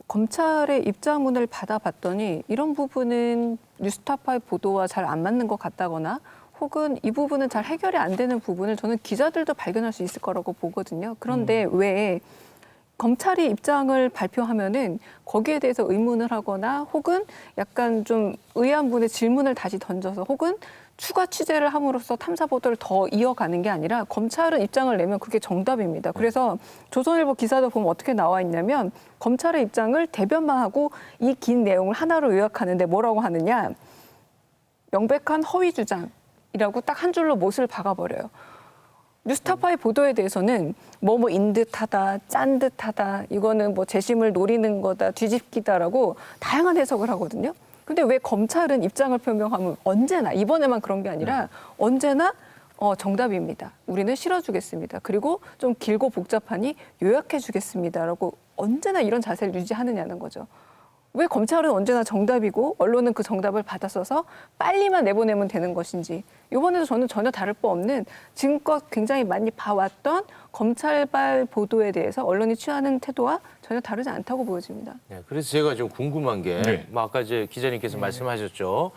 검찰의 입장문을 받아봤더니 이런 부분은 뉴스타파의 보도와 잘 안 맞는 것 같다거나 혹은 이 부분은 잘 해결이 안 되는 부분을 저는 기자들도 발견할 수 있을 거라고 보거든요. 그런데 왜 검찰이 입장을 발표하면은 거기에 대해서 의문을 하거나 혹은 약간 좀 의아한 분의 질문을 다시 던져서 혹은 추가 취재를 함으로써 탐사 보도를 더 이어가는 게 아니라 검찰은 입장을 내면 그게 정답입니다. 그래서 조선일보 기사도 보면 어떻게 나와 있냐면 검찰의 입장을 대변만 하고 이 긴 내용을 하나로 요약하는데 뭐라고 하느냐. 명백한 허위 주장이라고 딱 한 줄로 못을 박아버려요. 뉴스타파의 보도에 대해서는 뭐인 듯하다, 짠 듯하다, 이거는 뭐 재심을 노리는 거다, 뒤집기다라고 다양한 해석을 하거든요. 근데 왜 검찰은 입장을 표명하면 언제나 이번에만 그런 게 아니라 언제나 정답입니다. 우리는 실어주겠습니다. 그리고 좀 길고 복잡하니 요약해주겠습니다라고 언제나 이런 자세를 유지하느냐는 거죠. 왜 검찰은 언제나 정답이고 언론은 그 정답을 받아서서 빨리만 내보내면 되는 것인지 이번에도 저는 전혀 다를 바 없는 지금껏 굉장히 많이 봐왔던 검찰발 보도에 대해서 언론이 취하는 태도와 전혀 다르지 않다고 보여집니다. 네, 그래서 제가 좀 궁금한 게 뭐 아까 이제 기자님께서 말씀하셨죠.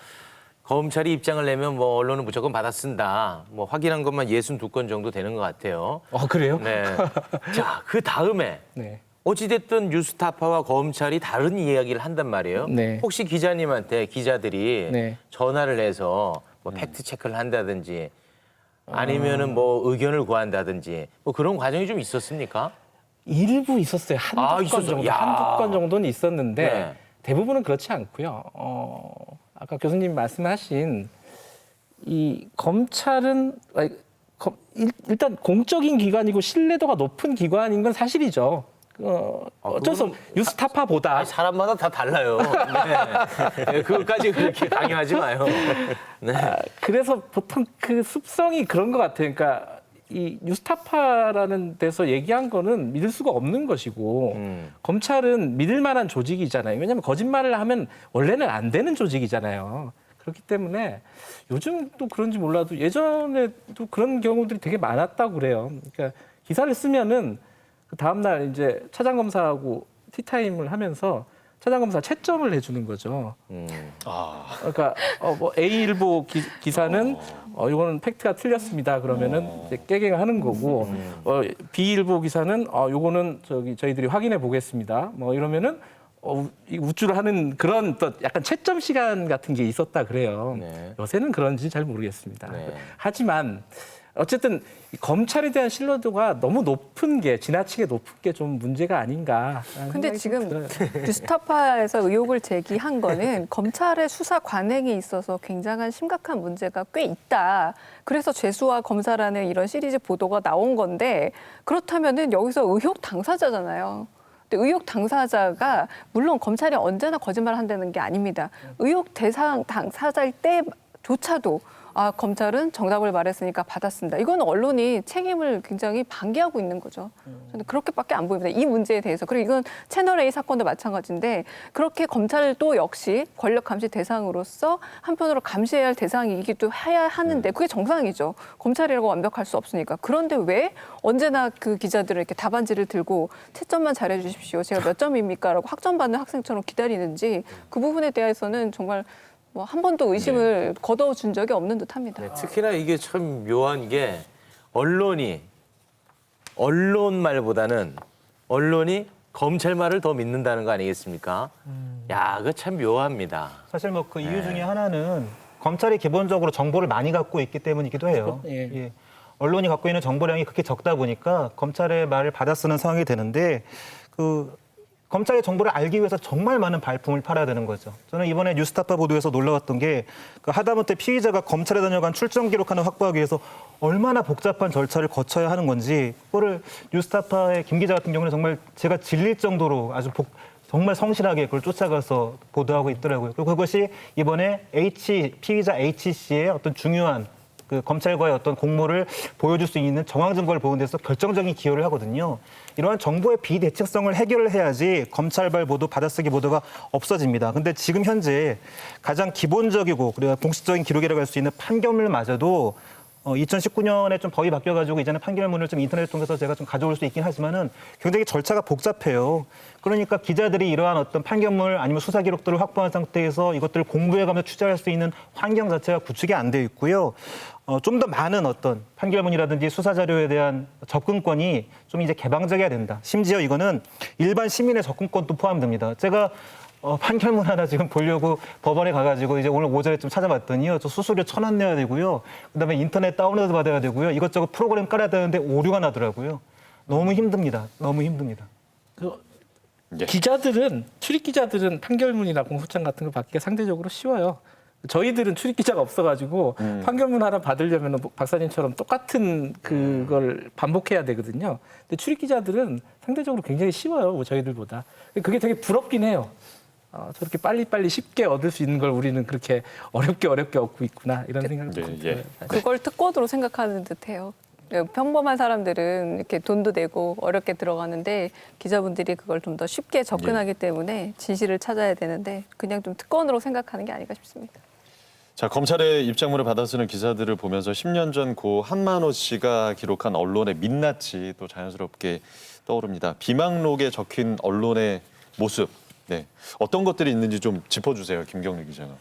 검찰이 입장을 내면 뭐 언론은 무조건 받아 쓴다. 뭐 확인한 것만 62건 정도 되는 것 같아요. 그래요? 네. 자, 그 다음에 네. 어찌됐든 뉴스타파와 검찰이 다른 이야기를 한단 말이에요. 네. 혹시 기자님한테 기자들이 네. 전화를 해서 뭐 팩트 체크를 한다든지 아니면은 뭐 의견을 구한다든지 뭐 그런 과정이 좀 있었습니까? 일부 있었어요. 한두 건 정도는 있었는데 네. 대부분은 그렇지 않고요. 아까 교수님 말씀하신 이 검찰은 일단 공적인 기관이고 신뢰도가 높은 기관인 건 사실이죠. 어쩔 수 없, 뉴스타파보다 사람마다 다 달라요. 네. 그것까지 그렇게 당연하지 마요. 네. 그래서 보통 그 습성이 그런 것 같아요. 그러니까 이 뉴스타파라는 데서 얘기한 거는 믿을 수가 없는 것이고 검찰은 믿을 만한 조직이잖아요. 왜냐하면 거짓말을 하면 원래는 안 되는 조직이잖아요. 그렇기 때문에 요즘도 그런지 몰라도 예전에도 그런 경우들이 되게 많았다고 그래요. 그러니까 기사를 쓰면은 그 다음 날 이제 차장 검사하고 티타임을 하면서 차장 검사 채점을 해주는 거죠. 그러니까 뭐 A 일보 기사는 이거는 팩트가 틀렸습니다. 그러면은 이제 깨갱을 하는 거고 B 일보 기사는 요거는 저희들이 확인해 보겠습니다. 뭐 이러면은 우쭐을 하는 그런 또 약간 채점 시간 같은 게 있었다 그래요. 네. 요새는 그런지 잘 모르겠습니다. 네. 하지만 어쨌든 검찰에 대한 신뢰도가 너무 높은 게 지나치게 높은 게 좀 문제가 아닌가. 근데 지금 뉴스타파에서 의혹을 제기한 거는 검찰의 수사 관행에 있어서 굉장한 심각한 문제가 꽤 있다. 그래서 죄수와 검사라는 이런 시리즈 보도가 나온 건데 그렇다면은 여기서 의혹 당사자잖아요. 근데 의혹 당사자가 물론 검찰이 언제나 거짓말을 한다는 게 아닙니다. 의혹 대상 당사자일 때조차도 검찰은 정답을 말했으니까 받았습니다. 이건 언론이 책임을 굉장히 방기하고 있는 거죠. 저는 그렇게밖에 안 보입니다. 이 문제에 대해서. 그리고 이건 채널A 사건도 마찬가지인데 그렇게 검찰도 역시 권력 감시 대상으로서 한편으로 감시해야 할 대상이기도 해야 하는데 그게 정상이죠. 검찰이라고 완벽할 수 없으니까. 그런데 왜 언제나 그 기자들은 이렇게 답안지를 들고 채점만 잘해 주십시오. 제가 몇 점입니까? 라고 학점 받는 학생처럼 기다리는지 그 부분에 대해서는 정말 한 번도 의심을 거둬준 적이 없는 듯합니다. 네, 특히나 이게 참 묘한 게 언론 말보다는 언론이 검찰 말을 더 믿는다는 거 아니겠습니까? 야, 그거 참 묘합니다. 사실 뭐 그 이유 중에 하나는 검찰이 기본적으로 정보를 많이 갖고 있기 때문이기도 해요. 예. 언론이 갖고 있는 정보량이 그렇게 적다 보니까 검찰의 말을 받아 쓰는 상황이 되는데 검찰의 정보를 알기 위해서 정말 많은 발품을 팔아야 되는 거죠. 저는 이번에 뉴스타파 보도에서 놀라웠던 게 그 하다못해 피의자가 검찰에 다녀간 출정 기록 하나 확보하기 위해서 얼마나 복잡한 절차를 거쳐야 하는 건지 그거를 뉴스타파의 김 기자 같은 경우는 정말 제가 질릴 정도로 아주 정말 성실하게 그걸 쫓아가서 보도하고 있더라고요. 그리고 그것이 이번에 피의자 H씨의 어떤 중요한 그 검찰과의 어떤 공모를 보여줄 수 있는 정황 증거를 보는 데서 결정적인 기여를 하거든요. 이러한 정보의 비대칭성을 해결을 해야지 검찰발 보도, 받아쓰기 보도가 없어집니다. 근데 지금 현재 가장 기본적이고 그리고 공식적인 기록이라고 할 수 있는 판결문마저도 2019년에 좀 법이 바뀌어가지고 이제는 판결문을 좀 인터넷 통해서 제가 좀 가져올 수 있긴 하지만은 굉장히 절차가 복잡해요. 그러니까 기자들이 이러한 어떤 판결문 아니면 수사 기록들을 확보한 상태에서 이것들을 공부해가면서 취재할 수 있는 환경 자체가 구축이 안 돼 있고요. 좀 더 많은 어떤 판결문이라든지 수사 자료에 대한 접근권이 좀 이제 개방적이어야 된다. 심지어 이거는 일반 시민의 접근권도 포함됩니다. 제가 판결문 하나 지금 보려고 법원에 가가지고 이제 오늘 오전에 좀 찾아봤더니요. 저 수수료 1,000원 내야 되고요. 그다음에 인터넷 다운로드 받아야 되고요. 이것저것 프로그램 깔아야 되는데 오류가 나더라고요. 너무 힘듭니다. 너무 힘듭니다. 기자들은 출입 기자들은 판결문이나 공소장 같은 거 받기가 상대적으로 쉬워요. 저희들은 출입 기자가 없어가지고 판결문 하나 받으려면 박사님처럼 똑같은 그걸 반복해야 되거든요. 근데 출입 기자들은 상대적으로 굉장히 쉬워요. 뭐 저희들보다. 그게 되게 부럽긴 해요. 저렇게 빨리빨리 쉽게 얻을 수 있는 걸 우리는 그렇게 어렵게 얻고 있구나 이런 생각도 들어요. 그걸 특권으로 생각하는 듯해요. 평범한 사람들은 이렇게 돈도 내고 어렵게 들어가는데 기자분들이 그걸 좀 더 쉽게 접근하기 때문에 진실을 찾아야 되는데 그냥 좀 특권으로 생각하는 게 아닌가 싶습니다. 자, 검찰의 입장문을 받아쓰는 기자들을 보면서 10년 전 고 한만호 씨가 기록한 언론의 민낯이 또 자연스럽게 떠오릅니다. 비망록에 적힌 언론의 모습, 네, 어떤 것들이 있는지 좀 짚어주세요, 김경래 기자가.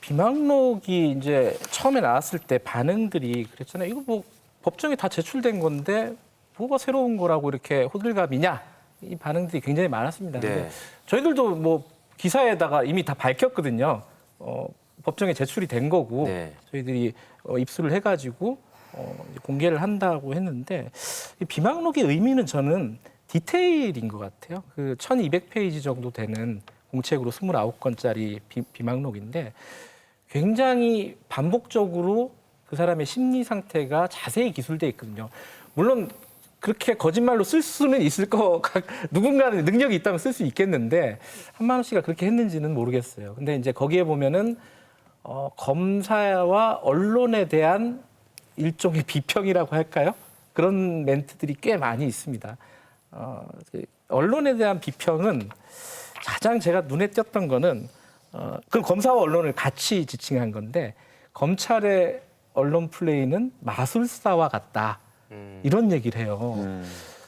비망록이 이제 처음에 나왔을 때 반응들이 그랬잖아요. 이거 뭐 법정에 다 제출된 건데 뭐가 새로운 거라고 이렇게 호들갑이냐 이 반응들이 굉장히 많았습니다. 근데 저희들도 뭐 기사에다가 이미 다 밝혔거든요. 법정에 제출이 된 거고 저희들이 입수를 해가지고 이제 공개를 한다고 했는데 이 비망록의 의미는 저는 디테일인 것 같아요. 그 1200페이지 정도 되는 공책으로 29건짜리 비망록인데 굉장히 반복적으로 그 사람의 심리 상태가 자세히 기술돼 있거든요. 물론 그렇게 거짓말로 쓸 수는 있을 누군가는 능력이 있다면 쓸 수 있겠는데 한만호 씨가 그렇게 했는지는 모르겠어요. 근데 이제 거기에 보면은 검사와 언론에 대한 일종의 비평이라고 할까요? 그런 멘트들이 꽤 많이 있습니다. 언론에 대한 비평은 가장 제가 눈에 띄었던 거는 그 검사와 언론을 같이 지칭한 건데 검찰의 언론 플레이는 마술사와 같다. 이런 얘기를 해요.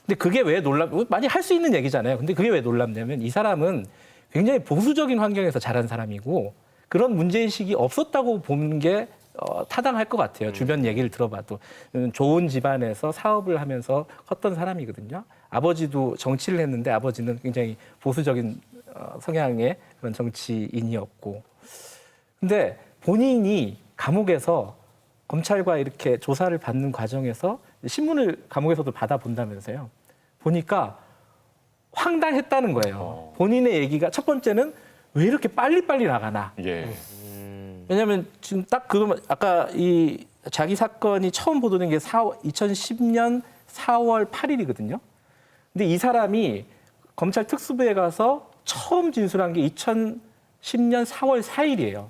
근데 그게 왜 많이 할 수 있는 얘기잖아요. 근데 그게 왜 놀랍냐면 이 사람은 굉장히 보수적인 환경에서 자란 사람이고 그런 문제의식이 없었다고 보는 게 타당할 것 같아요. 주변 얘기를 들어봐도. 좋은 집안에서 사업을 하면서 컸던 사람이거든요. 아버지도 정치를 했는데 아버지는 굉장히 보수적인 성향의 그런 정치인이었고. 근데 본인이 감옥에서 검찰과 이렇게 조사를 받는 과정에서 신문을 감옥에서도 받아본다면서요. 보니까 황당했다는 거예요. 본인의 얘기가 첫 번째는 왜 이렇게 빨리빨리 나가나. 왜냐하면 지금 딱 아까 이 자기 사건이 처음 보도된 게 2010년 4월 8일이거든요. 근데 이 사람이 검찰 특수부에 가서 처음 진술한 게 2010년 4월 4일이에요.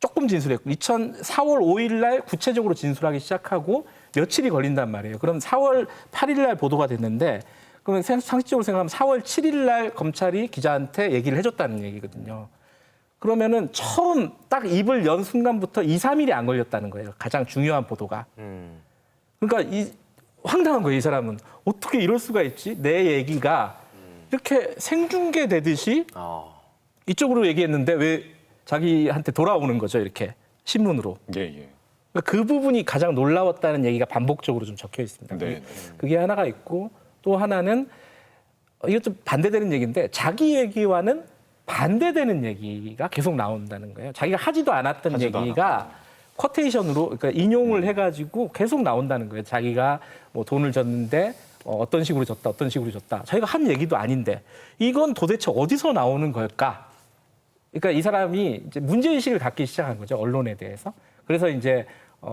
조금 진술했고 4월 5일 날 구체적으로 진술하기 시작하고 며칠이 걸린단 말이에요. 그럼 4월 8일 날 보도가 됐는데 그러면 상식적으로 생각하면 4월 7일 날 검찰이 기자한테 얘기를 해줬다는 얘기거든요. 그러면은 처음 딱 입을 연 순간부터 2, 3일이 안 걸렸다는 거예요. 가장 중요한 보도가. 그러니까 황당한 거예요. 이 사람은. 어떻게 이럴 수가 있지? 내 얘기가 이렇게 생중계되듯이 이쪽으로 얘기했는데 왜 자기한테 돌아오는 거죠. 이렇게 신문으로. 그러니까 그 부분이 가장 놀라웠다는 얘기가 반복적으로 좀 적혀 있습니다. 그게 하나가 있고 또 하나는 이것 좀 반대되는 얘기인데 자기 얘기와는 반대되는 얘기가 계속 나온다는 거예요. 자기가 하지도 않았던 얘기가 쿼테이션으로 그러니까 인용을 해가지고 계속 나온다는 거예요. 자기가 뭐 돈을 줬는데 어떤 식으로 줬다, 어떤 식으로 줬다. 저희가 한 얘기도 아닌데 이건 도대체 어디서 나오는 걸까? 그러니까 이 사람이 이제 문제의식을 갖기 시작한 거죠, 언론에 대해서. 그래서 이제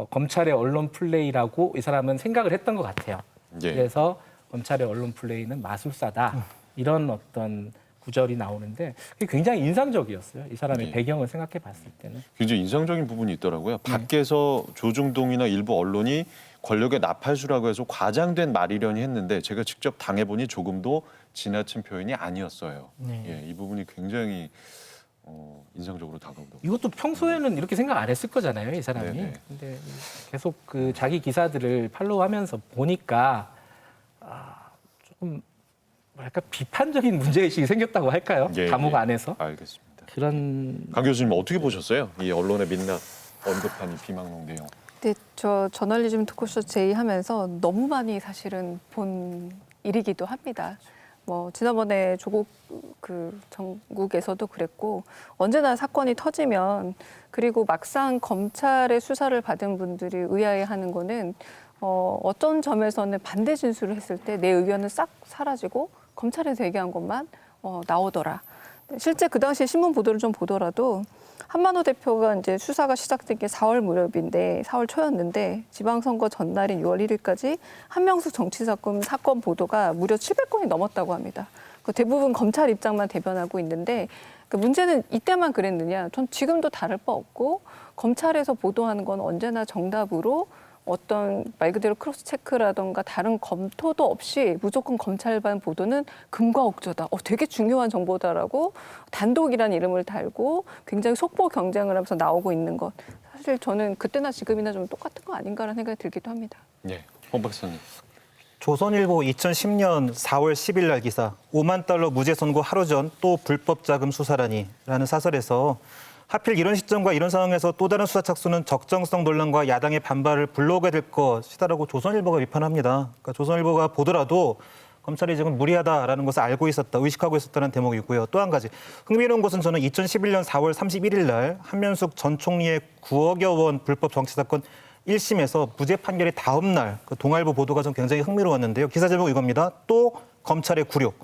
검찰의 언론 플레이라고 이 사람은 생각을 했던 것 같아요. 예. 그래서 검찰의 언론 플레이는 마술사다. 이런 어떤 구절이 나오는데 그게 굉장히 인상적이었어요. 이 사람의 예. 배경을 생각해 봤을 때는. 굉장히 인상적인 부분이 있더라고요. 밖에서 조중동이나 일부 언론이 권력의 나팔수라고 해서 과장된 말이려니 했는데 제가 직접 당해보니 조금도 지나친 표현이 아니었어요. 예, 이 부분이 굉장히 인상적으로 다가오더라고요. 이것도 평소에는 이렇게 생각 안 했을 거잖아요, 이 사람이. 네네. 근데 계속 그 자기 기사들을 팔로우하면서 보니까 조금 뭐랄까 비판적인 문제의식이 생겼다고 할까요? 예, 감옥 예. 안에서. 알겠습니다. 그런. 강 교수님 어떻게 보셨어요? 이 언론의 민낯 언급한 이 비망록 내용. 근데 저 저널리즘 토크쇼 제의하면서 너무 많이 사실은 본 일이기도 합니다. 뭐 지난번에 조국 그 전국에서도 그랬고 언제나 사건이 터지면 그리고 막상 검찰의 수사를 받은 분들이 의아해하는 거는 어떤 점에서는 반대 진술을 했을 때 내 의견은 싹 사라지고 검찰에서 얘기한 것만 나오더라. 실제 그 당시에 신문 보도를 좀 보더라도 한만호 대표가 이제 수사가 시작된 게 4월 무렵인데 4월 초였는데 지방선거 전날인 6월 1일까지 한명숙 정치사건 사건 보도가 무려 700건이 넘었다고 합니다. 대부분 검찰 입장만 대변하고 있는데 그 문제는 이때만 그랬느냐? 전 지금도 다를 바 없고 검찰에서 보도하는 건 언제나 정답으로 어떤 말 그대로 크로스 체크라던가 다른 검토도 없이 무조건 검찰반 보도는 금과 옥저다. 되게 중요한 정보다라고 단독이라는 이름을 달고 굉장히 속보 경쟁을 하면서 나오고 있는 것. 사실 저는 그때나 지금이나 좀 똑같은 거 아닌가라는 생각이 들기도 합니다. 네, 홍 박사님. 조선일보 2010년 4월 10일 날 기사 5만 달러 무죄 선고 하루 전 또 불법 자금 수사라니라는 사설에서 하필 이런 시점과 이런 상황에서 또 다른 수사 착수는 적정성 논란과 야당의 반발을 불러오게 될 것이다라고 조선일보가 비판합니다. 그러니까 조선일보가 보더라도 검찰이 지금 무리하다라는 것을 알고 있었다, 의식하고 있었다는 대목이고요. 또 한 가지 흥미로운 것은 저는 2011년 4월 31일 날 한명숙 전 총리의 9억여 원 불법 정치 사건 1심에서 무죄 판결의 다음 날 그 동아일보 보도가 좀 굉장히 흥미로웠는데요. 기사 제목 이겁니다. 또 검찰의 굴욕.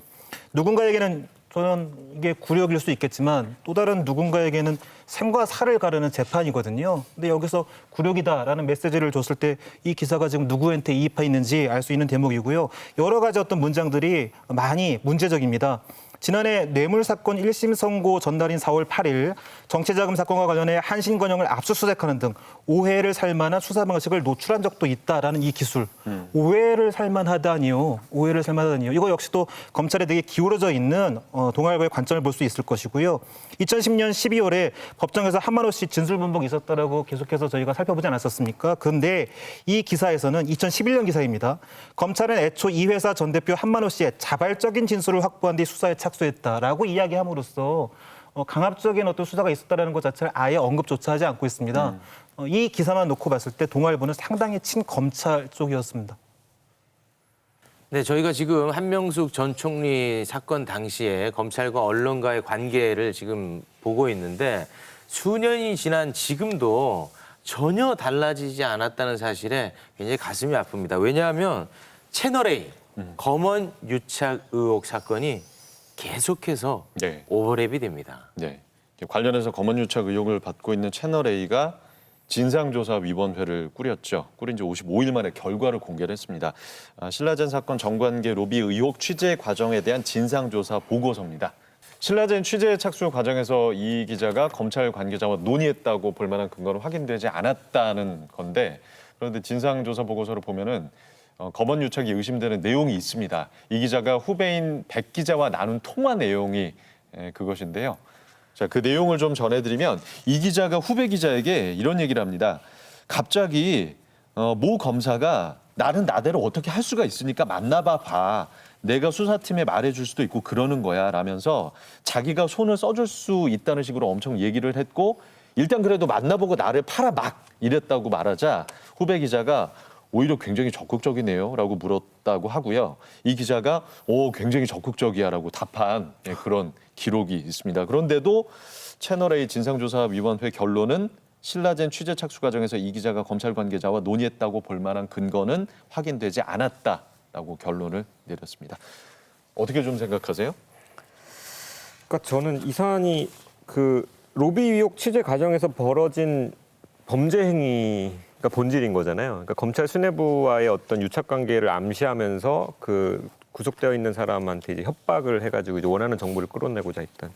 누군가에게는 저는 이게 굴욕일 수 있겠지만 또 다른 누군가에게는 샘과 살을 가르는 재판이거든요. 근데 여기서 굴욕이다라는 메시지를 줬을 때 이 기사가 지금 누구한테 이입해 있는지 알 수 있는 대목이고요. 여러 가지 어떤 문장들이 많이 문제적입니다. 지난해 뇌물 사건 1심 선고 전날인 4월 8일 정치자금 사건과 관련해 한신건영을 압수수색하는 등 오해를 살 만한 수사 방식을 노출한 적도 있다라는 이 기술. 오해를 살 만하다니요. 오해를 살 만하다니요. 이거 역시도 검찰에 되게 기울어져 있는 동아일보의 관점을 볼 수 있을 것이고요. 2010년 12월에 법정에서 한만호 씨 진술 분복이 있었다라고 계속해서 저희가 살펴보지 않았었습니까? 그런데 이 기사에서는 2011년 기사입니다. 검찰은 애초 이 회사 전 대표 한만호 씨의 자발적인 진술을 확보한 뒤 수사에 착수했다라고 이야기함으로써 강압적인 어떤 수사가 있었다라는 것 자체를 아예 언급조차 하지 않고 있습니다. 이 기사만 놓고 봤을 때 동아일보는 상당히 친검찰 쪽이었습니다. 네, 저희가 지금 한명숙 전 총리 사건 당시에 검찰과 언론과의 관계를 지금 보고 있는데 수년이 지난 지금도 전혀 달라지지 않았다는 사실에 굉장히 가슴이 아픕니다. 왜냐하면 채널A 검언 유착 의혹 사건이 계속해서 오버랩이 됩니다. 네. 관련해서 검언유착 의혹을 받고 있는 채널A가 진상조사위원회를 꾸렸죠. 꾸린 지 55일 만에 결과를 공개를 했습니다. 신라젠 사건 정관계 로비 의혹 취재 과정에 대한 진상조사 보고서입니다. 신라젠 취재 착수 과정에서 이 기자가 검찰 관계자와 논의했다고 볼 만한 근거는 확인되지 않았다는 건데 그런데 진상조사 보고서를 보면은 검언유착이 의심되는 내용이 있습니다. 이 기자가 후배인 백 기자와 나눈 통화 내용이 그것인데요. 자, 그 내용을 좀 전해드리면 이 기자가 후배 기자에게 이런 얘기를 합니다. 갑자기 모 검사가 나는 나대로 어떻게 할 수가 있으니까 만나봐. 내가 수사팀에 말해줄 수도 있고 그러는 거야 라면서 자기가 손을 써줄 수 있다는 식으로 엄청 얘기를 했고 일단 그래도 만나보고 나를 팔아 막 이랬다고 말하자 후배 기자가 오히려 굉장히 적극적이네요 라고 물었다고 하고요. 이 기자가 굉장히 적극적이야 라고 답한 그런 기록이 있습니다. 그런데도 채널A 진상조사위원회 결론은 신라젠 취재 착수 과정에서 이 기자가 검찰 관계자와 논의했다고 볼 만한 근거는 확인되지 않았다. 있다라고 결론을 내렸습니다. 어떻게 좀 생각하세요? 그러니까 저는 이 사안이 그 로비 의혹 취재 과정에서 벌어진 범죄 행위가 본질인 거잖아요. 그러니까 검찰 수뇌부와의 어떤 유착 관계를 암시하면서 그 구속되어 있는 사람한테 이제 협박을 해가지고 이제 원하는 정보를 끌어내고자 했던.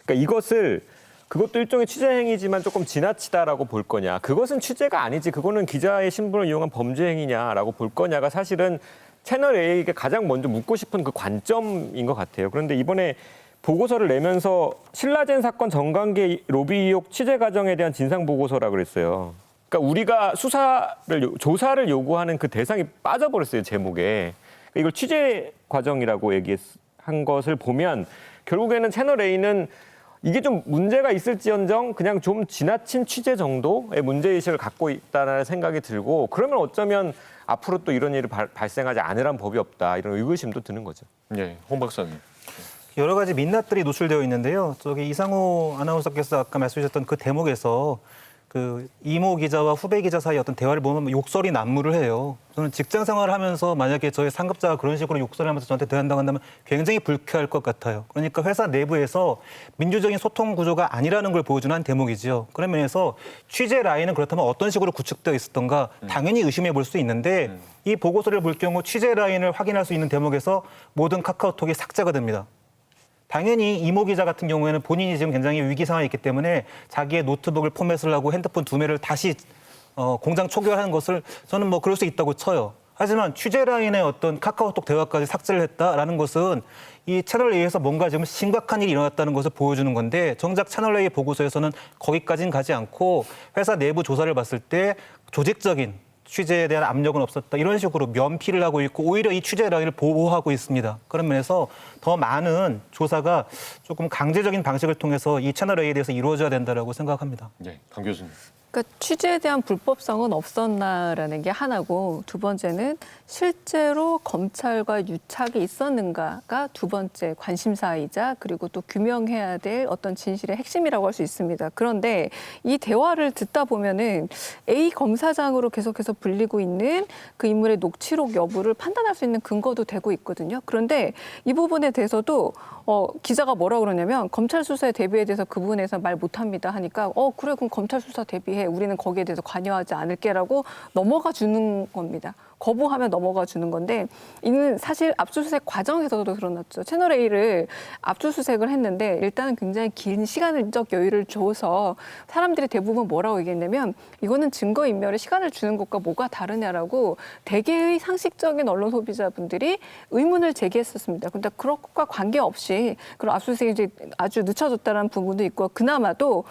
그러니까 이것을 그것도 일종의 취재 행위지만 조금 지나치다라고 볼 거냐. 그것은 취재가 아니지. 그거는 기자의 신분을 이용한 범죄 행위냐라고 볼 거냐가 사실은 채널 A에게 가장 먼저 묻고 싶은 그 관점인 것 같아요. 그런데 이번에 보고서를 내면서 신라젠 사건 정관계 로비 의혹 취재 과정에 대한 진상 보고서라 그랬어요. 그러니까 우리가 조사를 요구하는 그 대상이 빠져버렸어요, 제목에. 이걸 취재 과정이라고 얘기한 것을 보면 결국에는 채널 A는 이게 좀 문제가 있을지언정 그냥 좀 지나친 취재 정도의 문제의식을 갖고 있다는 생각이 들고, 그러면 어쩌면 앞으로 또 이런 일이 발생하지 않으란 법이 없다, 이런 의구심도 드는 거죠. 네, 홍 박사님. 여러 가지 민낯들이 노출되어 있는데요. 저기 이상호 아나운서께서 아까 말씀하셨던 그 대목에서 그 이모 기자와 후배 기자 사이 어떤 대화를 보면 욕설이 난무를 해요. 저는 직장 생활을 하면서 만약에 저희 상급자가 그런 식으로 욕설을 하면서 저한테 대한다고 한다면 굉장히 불쾌할 것 같아요. 그러니까 회사 내부에서 민주적인 소통 구조가 아니라는 걸 보여주는 한 대목이지요. 그런 면에서 취재 라인은 그렇다면 어떤 식으로 구축되어 있었던가 당연히 의심해 볼 수 있는데 이 보고서를 볼 경우 취재 라인을 확인할 수 있는 대목에서 모든 카카오톡이 삭제가 됩니다. 당연히 이모 기자 같은 경우에는 본인이 지금 굉장히 위기 상황에 있기 때문에 자기의 노트북을 포맷을 하고 핸드폰 2매를 다시 공장 초기화하는 것을 저는 뭐 그럴 수 있다고 쳐요. 하지만 취재 라인의 어떤 카카오톡 대화까지 삭제를 했다라는 것은 이 채널 A에서 뭔가 지금 심각한 일이 일어났다는 것을 보여주는 건데, 정작 채널 A 보고서에서는 거기까지는 가지 않고 회사 내부 조사를 봤을 때 조직적인 취재에 대한 압력은 없었다, 이런 식으로 면피를 하고 있고 오히려 이 취재 라인을 보호하고 있습니다. 그런 면에서 더 많은 조사가 조금 강제적인 방식을 통해서 이 채널 A에 대해서 이루어져야 된다고 생각합니다. 네, 강 교수님. 그러니까 취재에 대한 불법성은 없었나라는 게 하나고, 두 번째는 실제로 검찰과 유착이 있었는가가 두 번째 관심사이자 그리고 또 규명해야 될 어떤 진실의 핵심이라고 할 수 있습니다. 그런데 이 대화를 듣다 보면은 A 검사장으로 계속해서 불리고 있는 그 인물의 녹취록 여부를 판단할 수 있는 근거도 되고 있거든요. 그런데 이 부분에 대해서도 기자가 뭐라 그러냐면 검찰 수사의 대비에 대해서 그 부분에 대해서 말 못합니다 하니까 그래 그럼 검찰 수사 대비해, 우리는 거기에 대해서 관여하지 않을게라고 넘어가 주는 겁니다. 거부하면 넘어가 주는 건데, 이는 사실 압수수색 과정에서도 드러났죠. 채널 A를 압수수색을 했는데 일단은 굉장히 긴 시간적 여유를 줘서 사람들이 대부분 뭐라고 얘기했냐면 이거는 증거인멸에 시간을 주는 것과 뭐가 다르냐라고 대개의 상식적인 언론 소비자분들이 의문을 제기했었습니다. 그런데 그런 것과 관계없이 그런 압수수색이 이제 아주 늦춰졌다는 부분도 있고, 그나마도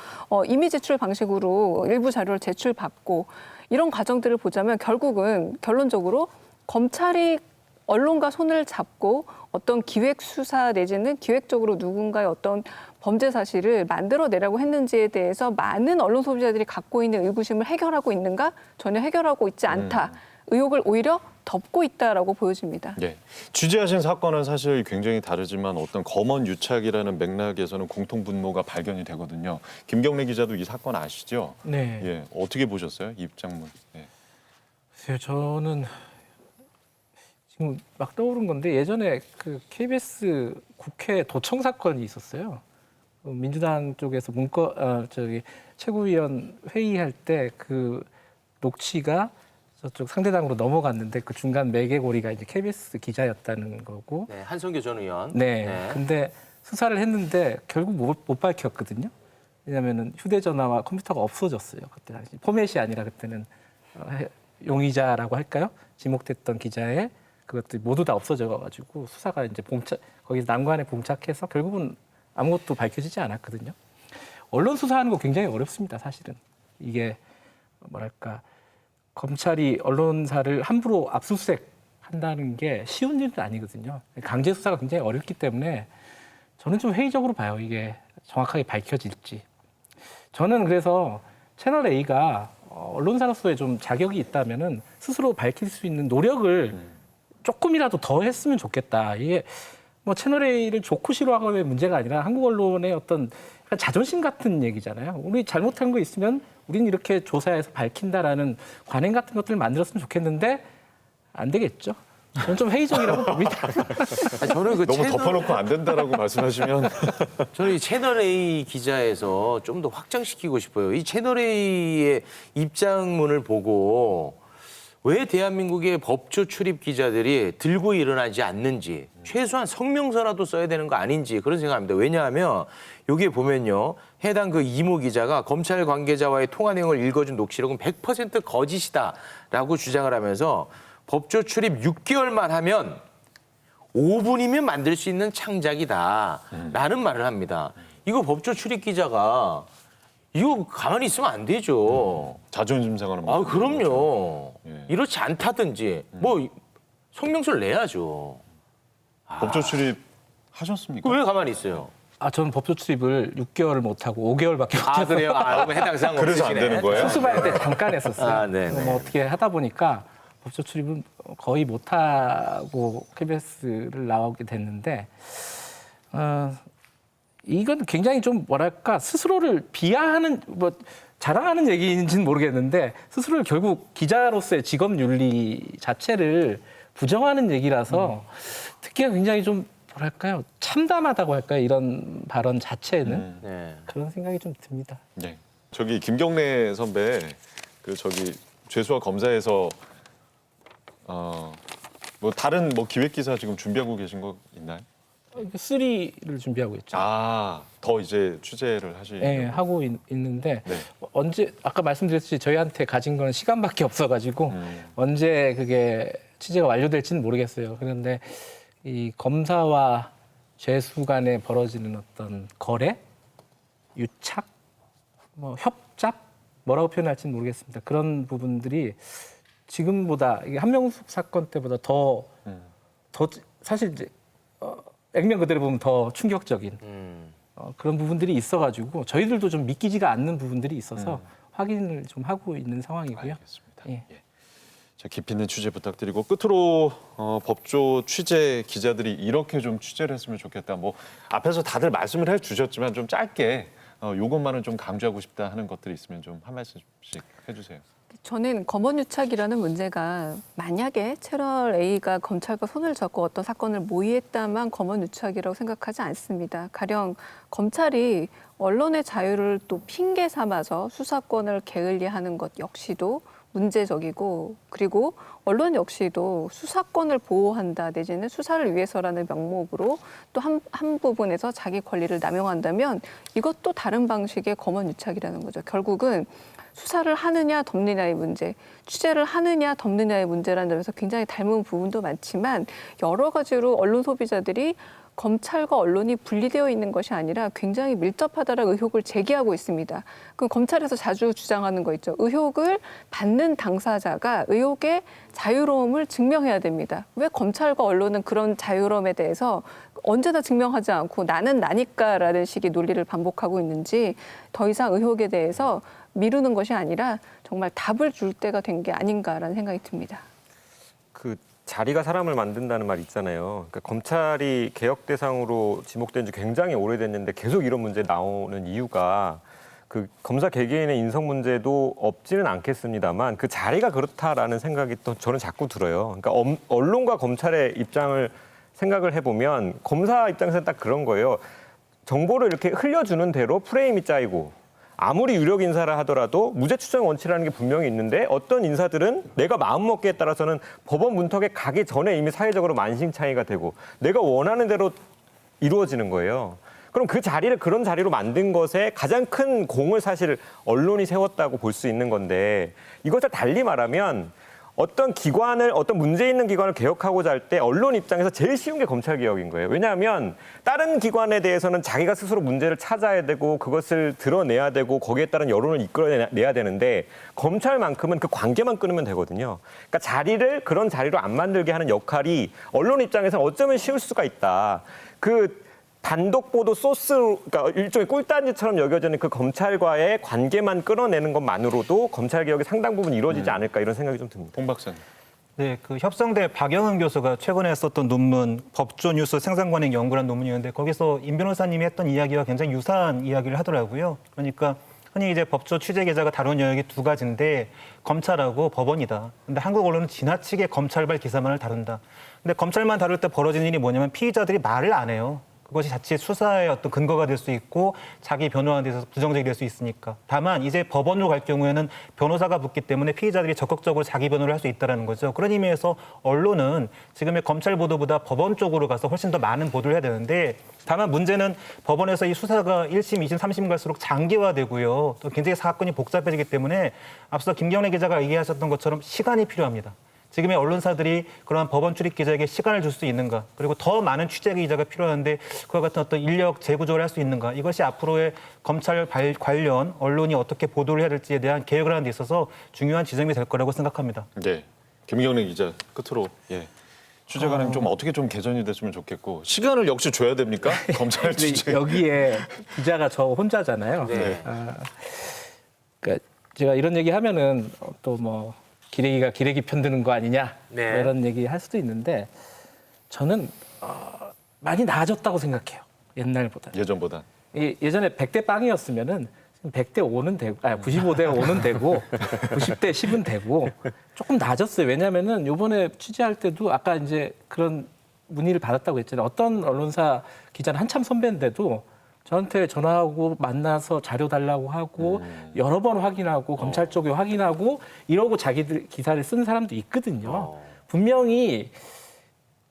이미 제출 방식으로 일부 자료를 제출받고 이런 과정들을 보자면 결국은 결론적으로 검찰이 언론과 손을 잡고 어떤 기획 수사 내지는 기획적으로 누군가의 어떤 범죄 사실을 만들어내라고 했는지에 대해서 많은 언론 소비자들이 갖고 있는 의구심을 해결하고 있는가? 전혀 해결하고 있지 않다. 의혹을 오히려 덮고 있다라고 보여집니다. 네, 취재하신 사건은 사실 굉장히 다르지만 어떤 검언 유착이라는 맥락에서는 공통 분모가 발견이 되거든요. 김경래 기자도 이 사건 아시죠? 네. 예, 어떻게 보셨어요? 이 입장문. 네. 저는 지금 막 떠오른 건데, 예전에 그 KBS 국회 도청 사건이 있었어요. 민주당 쪽에서 최고위원 회의할 때 그 녹취가 저쪽 상대당으로 넘어갔는데 그 중간 매개고리가 이제 KBS 기자였다는 거고. 네, 한성규 전 의원. 네. 근데 수사를 했는데 결국 못 밝혔거든요. 왜냐하면 휴대전화와 컴퓨터가 없어졌어요. 그때 당시 포맷이 아니라 그때는 용의자라고 할까요? 지목됐던 기자의 그것들이 모두 다 없어져가지고 수사가 이제 거기서 난관에 봉착해서 결국은 아무것도 밝혀지지 않았거든요. 언론 수사하는 거 굉장히 어렵습니다, 사실은. 이게 뭐랄까, 검찰이 언론사를 함부로 압수수색 한다는 게 쉬운 일은 아니거든요. 강제 수사가 굉장히 어렵기 때문에 저는 좀 회의적으로 봐요, 이게 정확하게 밝혀질지. 저는 그래서 채널 A가 언론사로서의 좀 자격이 있다면은 스스로 밝힐 수 있는 노력을 조금이라도 더 했으면 좋겠다. 이게 뭐 채널 A를 좋고 싫어하고의 문제가 아니라 한국 언론의 어떤 자존심 같은 얘기잖아요. 우리 잘못한 거 있으면 우리는 이렇게 조사해서 밝힌다라는 관행 같은 것들을 만들었으면 좋겠는데 안 되겠죠. 저는 좀 회의적이라고 봅니다. 저는 그 너무 덮어놓고 안 된다라고 말씀하시면 저는 이 채널A 기자에서 좀 더 확장시키고 싶어요. 이 채널A의 입장문을 보고 왜 대한민국의 법조 출입 기자들이 들고 일어나지 않는지 최소한 성명서라도 써야 되는 거 아닌지 그런 생각합니다. 왜냐하면 여기에 보면요. 해당 그 이모 기자가 검찰 관계자와의 통화 내용을 읽어준 녹취록은 100% 거짓이다라고 주장을 하면서 법조 출입 6개월만 하면 5분이면 만들 수 있는 창작이다라는 말을 합니다. 이거 법조 출입 기자가 이거 가만히 있으면 안 되죠. 자존심 상하는 아, 그럼요. 이렇지 않다든지 뭐 성명서를 내야죠. 법조 출입 하셨습니까? 왜 가만히 있어요? 저는 법조 출입을 6개월을 못하고 5개월밖에 못해서. 그래요? 그럼 해당 사항 그래서 안 되는 거예요? 수습할 때 잠깐 했었어요. 네네. 뭐 어떻게 하다 보니까 법조 출입은 거의 못하고 KBS를 나오게 됐는데 이건 굉장히 좀 뭐랄까 스스로를 비하하는 뭐 자랑하는 얘기인지는 모르겠는데 스스로를 결국 기자로서의 직업 윤리 자체를 부정하는 얘기라서 듣기가 굉장히 좀 뭐랄까요 참담하다고 할까요 이런 발언 자체는 그런 생각이 좀 듭니다. 네. 저기 김경래 선배 그 저기 죄수와 검사에서 뭐 다른 뭐 기획 기사 지금 준비하고 계신 거 있나요? 3를 준비하고 있죠. 더 이제 취재를 하시려고? 네, 하고 있는데 언제 아까 말씀드렸듯이 저희한테 가진 건 시간밖에 없어가지고 언제 그게 취재가 완료될지는 모르겠어요. 그런데 이 검사와 죄수 간에 벌어지는 어떤 거래, 유착, 뭐 협잡 뭐라고 표현할지는 모르겠습니다. 그런 부분들이 지금보다 이게 한명숙 사건 때보다 더 사실 이제 액면 그대로 보면 더 충격적인 그런 부분들이 있어가지고 저희들도 좀 믿기지가 않는 부분들이 있어서 확인을 좀 하고 있는 상황이고요. 알겠습니다. 예. 자, 깊이 있는 취재 부탁드리고 끝으로 법조 취재 기자들이 이렇게 좀 취재를 했으면 좋겠다. 뭐 앞에서 다들 말씀을 해주셨지만 좀 짧게 요것만은 좀 강조하고 싶다 하는 것들이 있으면 좀 한 말씀씩 해주세요. 저는 검언유착이라는 문제가 만약에 채널A가 검찰과 손을 잡고 어떤 사건을 모의했다만 검언유착이라고 생각하지 않습니다. 가령 검찰이 언론의 자유를 또 핑계 삼아서 수사권을 게을리하는 것 역시도 문제적이고 그리고 언론 역시도 수사권을 보호한다 내지는 수사를 위해서라는 명목으로 또 한 부분에서 자기 권리를 남용한다면 이것도 다른 방식의 검언유착이라는 거죠. 결국은 수사를 하느냐 덮느냐의 문제, 취재를 하느냐 덮느냐의 문제라는 점에서 굉장히 닮은 부분도 많지만 여러 가지로 언론 소비자들이 검찰과 언론이 분리되어 있는 것이 아니라 굉장히 밀접하다라는 의혹을 제기하고 있습니다. 그럼 검찰에서 자주 주장하는 거 있죠. 의혹을 받는 당사자가 의혹의 자유로움을 증명해야 됩니다. 왜 검찰과 언론은 그런 자유로움에 대해서 언제나 증명하지 않고 나는 나니까라는 식의 논리를 반복하고 있는지 더 이상 의혹에 대해서 미루는 것이 아니라 정말 답을 줄 때가 된 게 아닌가라는 생각이 듭니다. 그 자리가 사람을 만든다는 말 있잖아요. 그러니까 검찰이 개혁 대상으로 지목된 지 굉장히 오래됐는데 계속 이런 문제 나오는 이유가 그 검사 개개인의 인성 문제도 없지는 않겠습니다만 그 자리가 그렇다라는 생각이 또 저는 자꾸 들어요. 그러니까 언론과 검찰의 입장을 생각을 해보면 검사 입장에서는 딱 그런 거예요. 정보를 이렇게 흘려주는 대로 프레임이 짜이고 아무리 유력 인사라 하더라도 무죄 추정 원칙이라는 게 분명히 있는데 어떤 인사들은 내가 마음먹기에 따라서는 법원 문턱에 가기 전에 이미 사회적으로 만신창이가 되고 내가 원하는 대로 이루어지는 거예요. 그럼 그 자리를 그런 자리로 만든 것에 가장 큰 공을 사실 언론이 세웠다고 볼 수 있는 건데 이것을 달리 말하면 어떤 기관을 어떤 문제 있는 기관을 개혁하고자 할 때 언론 입장에서 제일 쉬운 게 검찰 개혁인 거예요. 왜냐하면 다른 기관에 대해서는 자기가 스스로 문제를 찾아야 되고 그것을 드러내야 되고 거기에 따른 여론을 이끌어내야 되는데 검찰만큼은 그 관계만 끊으면 되거든요. 그러니까 자리를 그런 자리로 안 만들게 하는 역할이 언론 입장에서는 어쩌면 쉬울 수가 있다. 그 단독 보도 소스, 그러니까 일종의 꿀단지처럼 여겨지는 그 검찰과의 관계만 끌어내는 것만으로도 검찰 개혁이 상당 부분 이루어지지 않을까 이런 생각이 좀 듭니다. 홍 박사님. 네, 그 협성대 박영은 교수가 최근에 썼던 논문 법조 뉴스 생산관행 연구라는 논문이었는데 거기서 임 변호사님이 했던 이야기와 굉장히 유사한 이야기를 하더라고요. 그러니까 흔히 이제 법조 취재 기자가 다룬 영역이 두 가지인데 검찰하고 법원이다. 근데 한국 언론은 지나치게 검찰발 기사만을 다룬다. 근데 검찰만 다룰 때 벌어지는 일이 뭐냐면 피의자들이 말을 안 해요. 그것이 자칫 수사의 어떤 근거가 될 수 있고 자기 변호하는 데 있어서 부정적이 될 수 있으니까. 다만 이제 법원으로 갈 경우에는 변호사가 붙기 때문에 피의자들이 적극적으로 자기 변호를 할 수 있다는 거죠. 그런 의미에서 언론은 지금의 검찰 보도보다 법원 쪽으로 가서 훨씬 더 많은 보도를 해야 되는데 다만 문제는 법원에서 이 수사가 1심, 2심, 3심 갈수록 장기화되고요. 또 굉장히 사건이 복잡해지기 때문에 앞서 김경래 기자가 얘기하셨던 것처럼 시간이 필요합니다. 지금의 언론사들이 그러한 법원 출입 기자에게 시간을 줄 수 있는가, 그리고 더 많은 취재 기자가 필요한데 그와 같은 어떤 인력 재구조를 할 수 있는가, 이것이 앞으로의 검찰 관련 언론이 어떻게 보도를 해야 될지에 대한 개혁을 하는 데 있어서 중요한 지점이 될 거라고 생각합니다. 네, 김경래 기자 끝으로 취재 관행 좀 어떻게 좀 개선이 됐으면 좋겠고 시간을 역시 줘야 됩니까? 검찰 취재. 여기에 기자가 저 혼자잖아요. 네. 그러니까 제가 이런 얘기하면은 또 뭐 기레기가 기레기 편드는 거 아니냐 네. 뭐 이런 얘기 할 수도 있는데 저는 많이 나아졌다고 생각해요. 옛날보다. 예전보다. 예전에 100대 빵이었으면은 100대 5는 되고, 95대 5는 되고, 90대 10은 되고 조금 나아졌어요. 왜냐하면은 이번에 취재할 때도 아까 이제 그런 문의를 받았다고 했잖아요. 어떤 언론사 기자는 한참 선배인데도 저한테 전화하고 만나서 자료 달라고 하고 여러 번 확인하고 검찰 쪽에 확인하고 이러고 자기들 기사를 쓴 사람도 있거든요. 분명히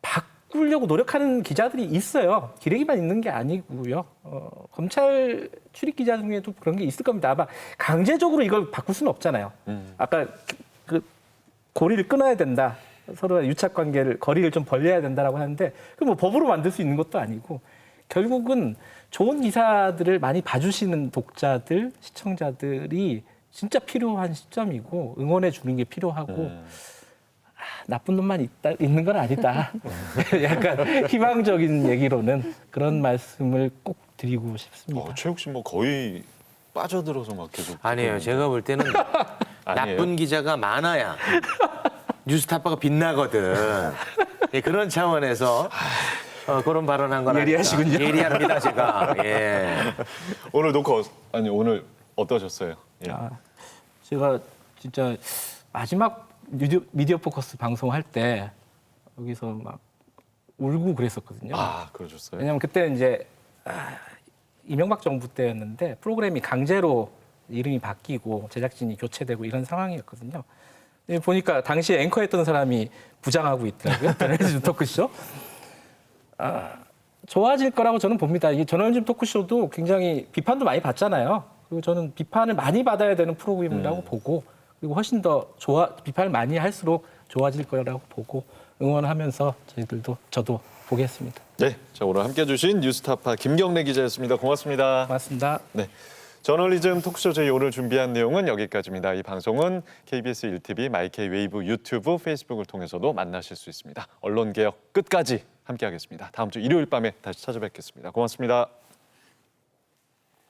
바꾸려고 노력하는 기자들이 있어요. 기레기만 있는 게 아니고요. 검찰 출입 기자 중에도 그런 게 있을 겁니다. 아마 강제적으로 이걸 바꿀 수는 없잖아요. 아까 그 고리를 끊어야 된다. 서로의 유착 관계를 거리를 좀 벌려야 된다라고 하는데 그 뭐 법으로 만들 수 있는 것도 아니고 결국은 좋은 기사들을 많이 봐주시는 독자들, 시청자들이 진짜 필요한 시점이고 응원해 주는 게 필요하고 나쁜 놈만 있는 건 아니다. 약간 희망적인 얘기로는 그런 말씀을 꼭 드리고 싶습니다. 최욱 씨 뭐 거의 빠져들어서 막 계속. 아니에요. 제가 볼 때는 나쁜 기자가 많아야 뉴스타파가 빛나거든. 예, 그런 차원에서 그런 발언한 건 예리하시군요. 아닐까. 예리합니다, 제가. 예. 오늘 녹화 오늘 어떠셨어요? 예. 제가 진짜 마지막 미디어 포커스 방송할 때 여기서 막 울고 그랬었거든요. 그러셨어요? 왜냐면 그때 이제 이명박 정부 때였는데 프로그램이 강제로 이름이 바뀌고 제작진이 교체되고 이런 상황이었거든요. 보니까 당시에 앵커했던 사람이 부장하고 있더라고요. 저널리즘 토크쇼. 좋아질 거라고 저는 봅니다. 이 저널리즘 토크쇼도 굉장히 비판도 많이 받잖아요. 그리고 저는 비판을 많이 받아야 되는 프로그램이라고 보고 그리고 훨씬 더 비판을 많이 할수록 좋아질 거라고 보고 응원하면서 저도 보겠습니다. 네, 자 오늘 함께해 주신 뉴스타파 김경래 기자였습니다. 고맙습니다. 고맙습니다. 네. 저널리즘 토크쇼 저희 오늘 준비한 내용은 여기까지입니다. 이 방송은 KBS 1TV, 마이케이 웨이브, 유튜브, 페이스북을 통해서도 만나실 수 있습니다. 언론개혁 끝까지 함께하겠습니다. 다음 주 일요일 밤에 다시 찾아뵙겠습니다. 고맙습니다.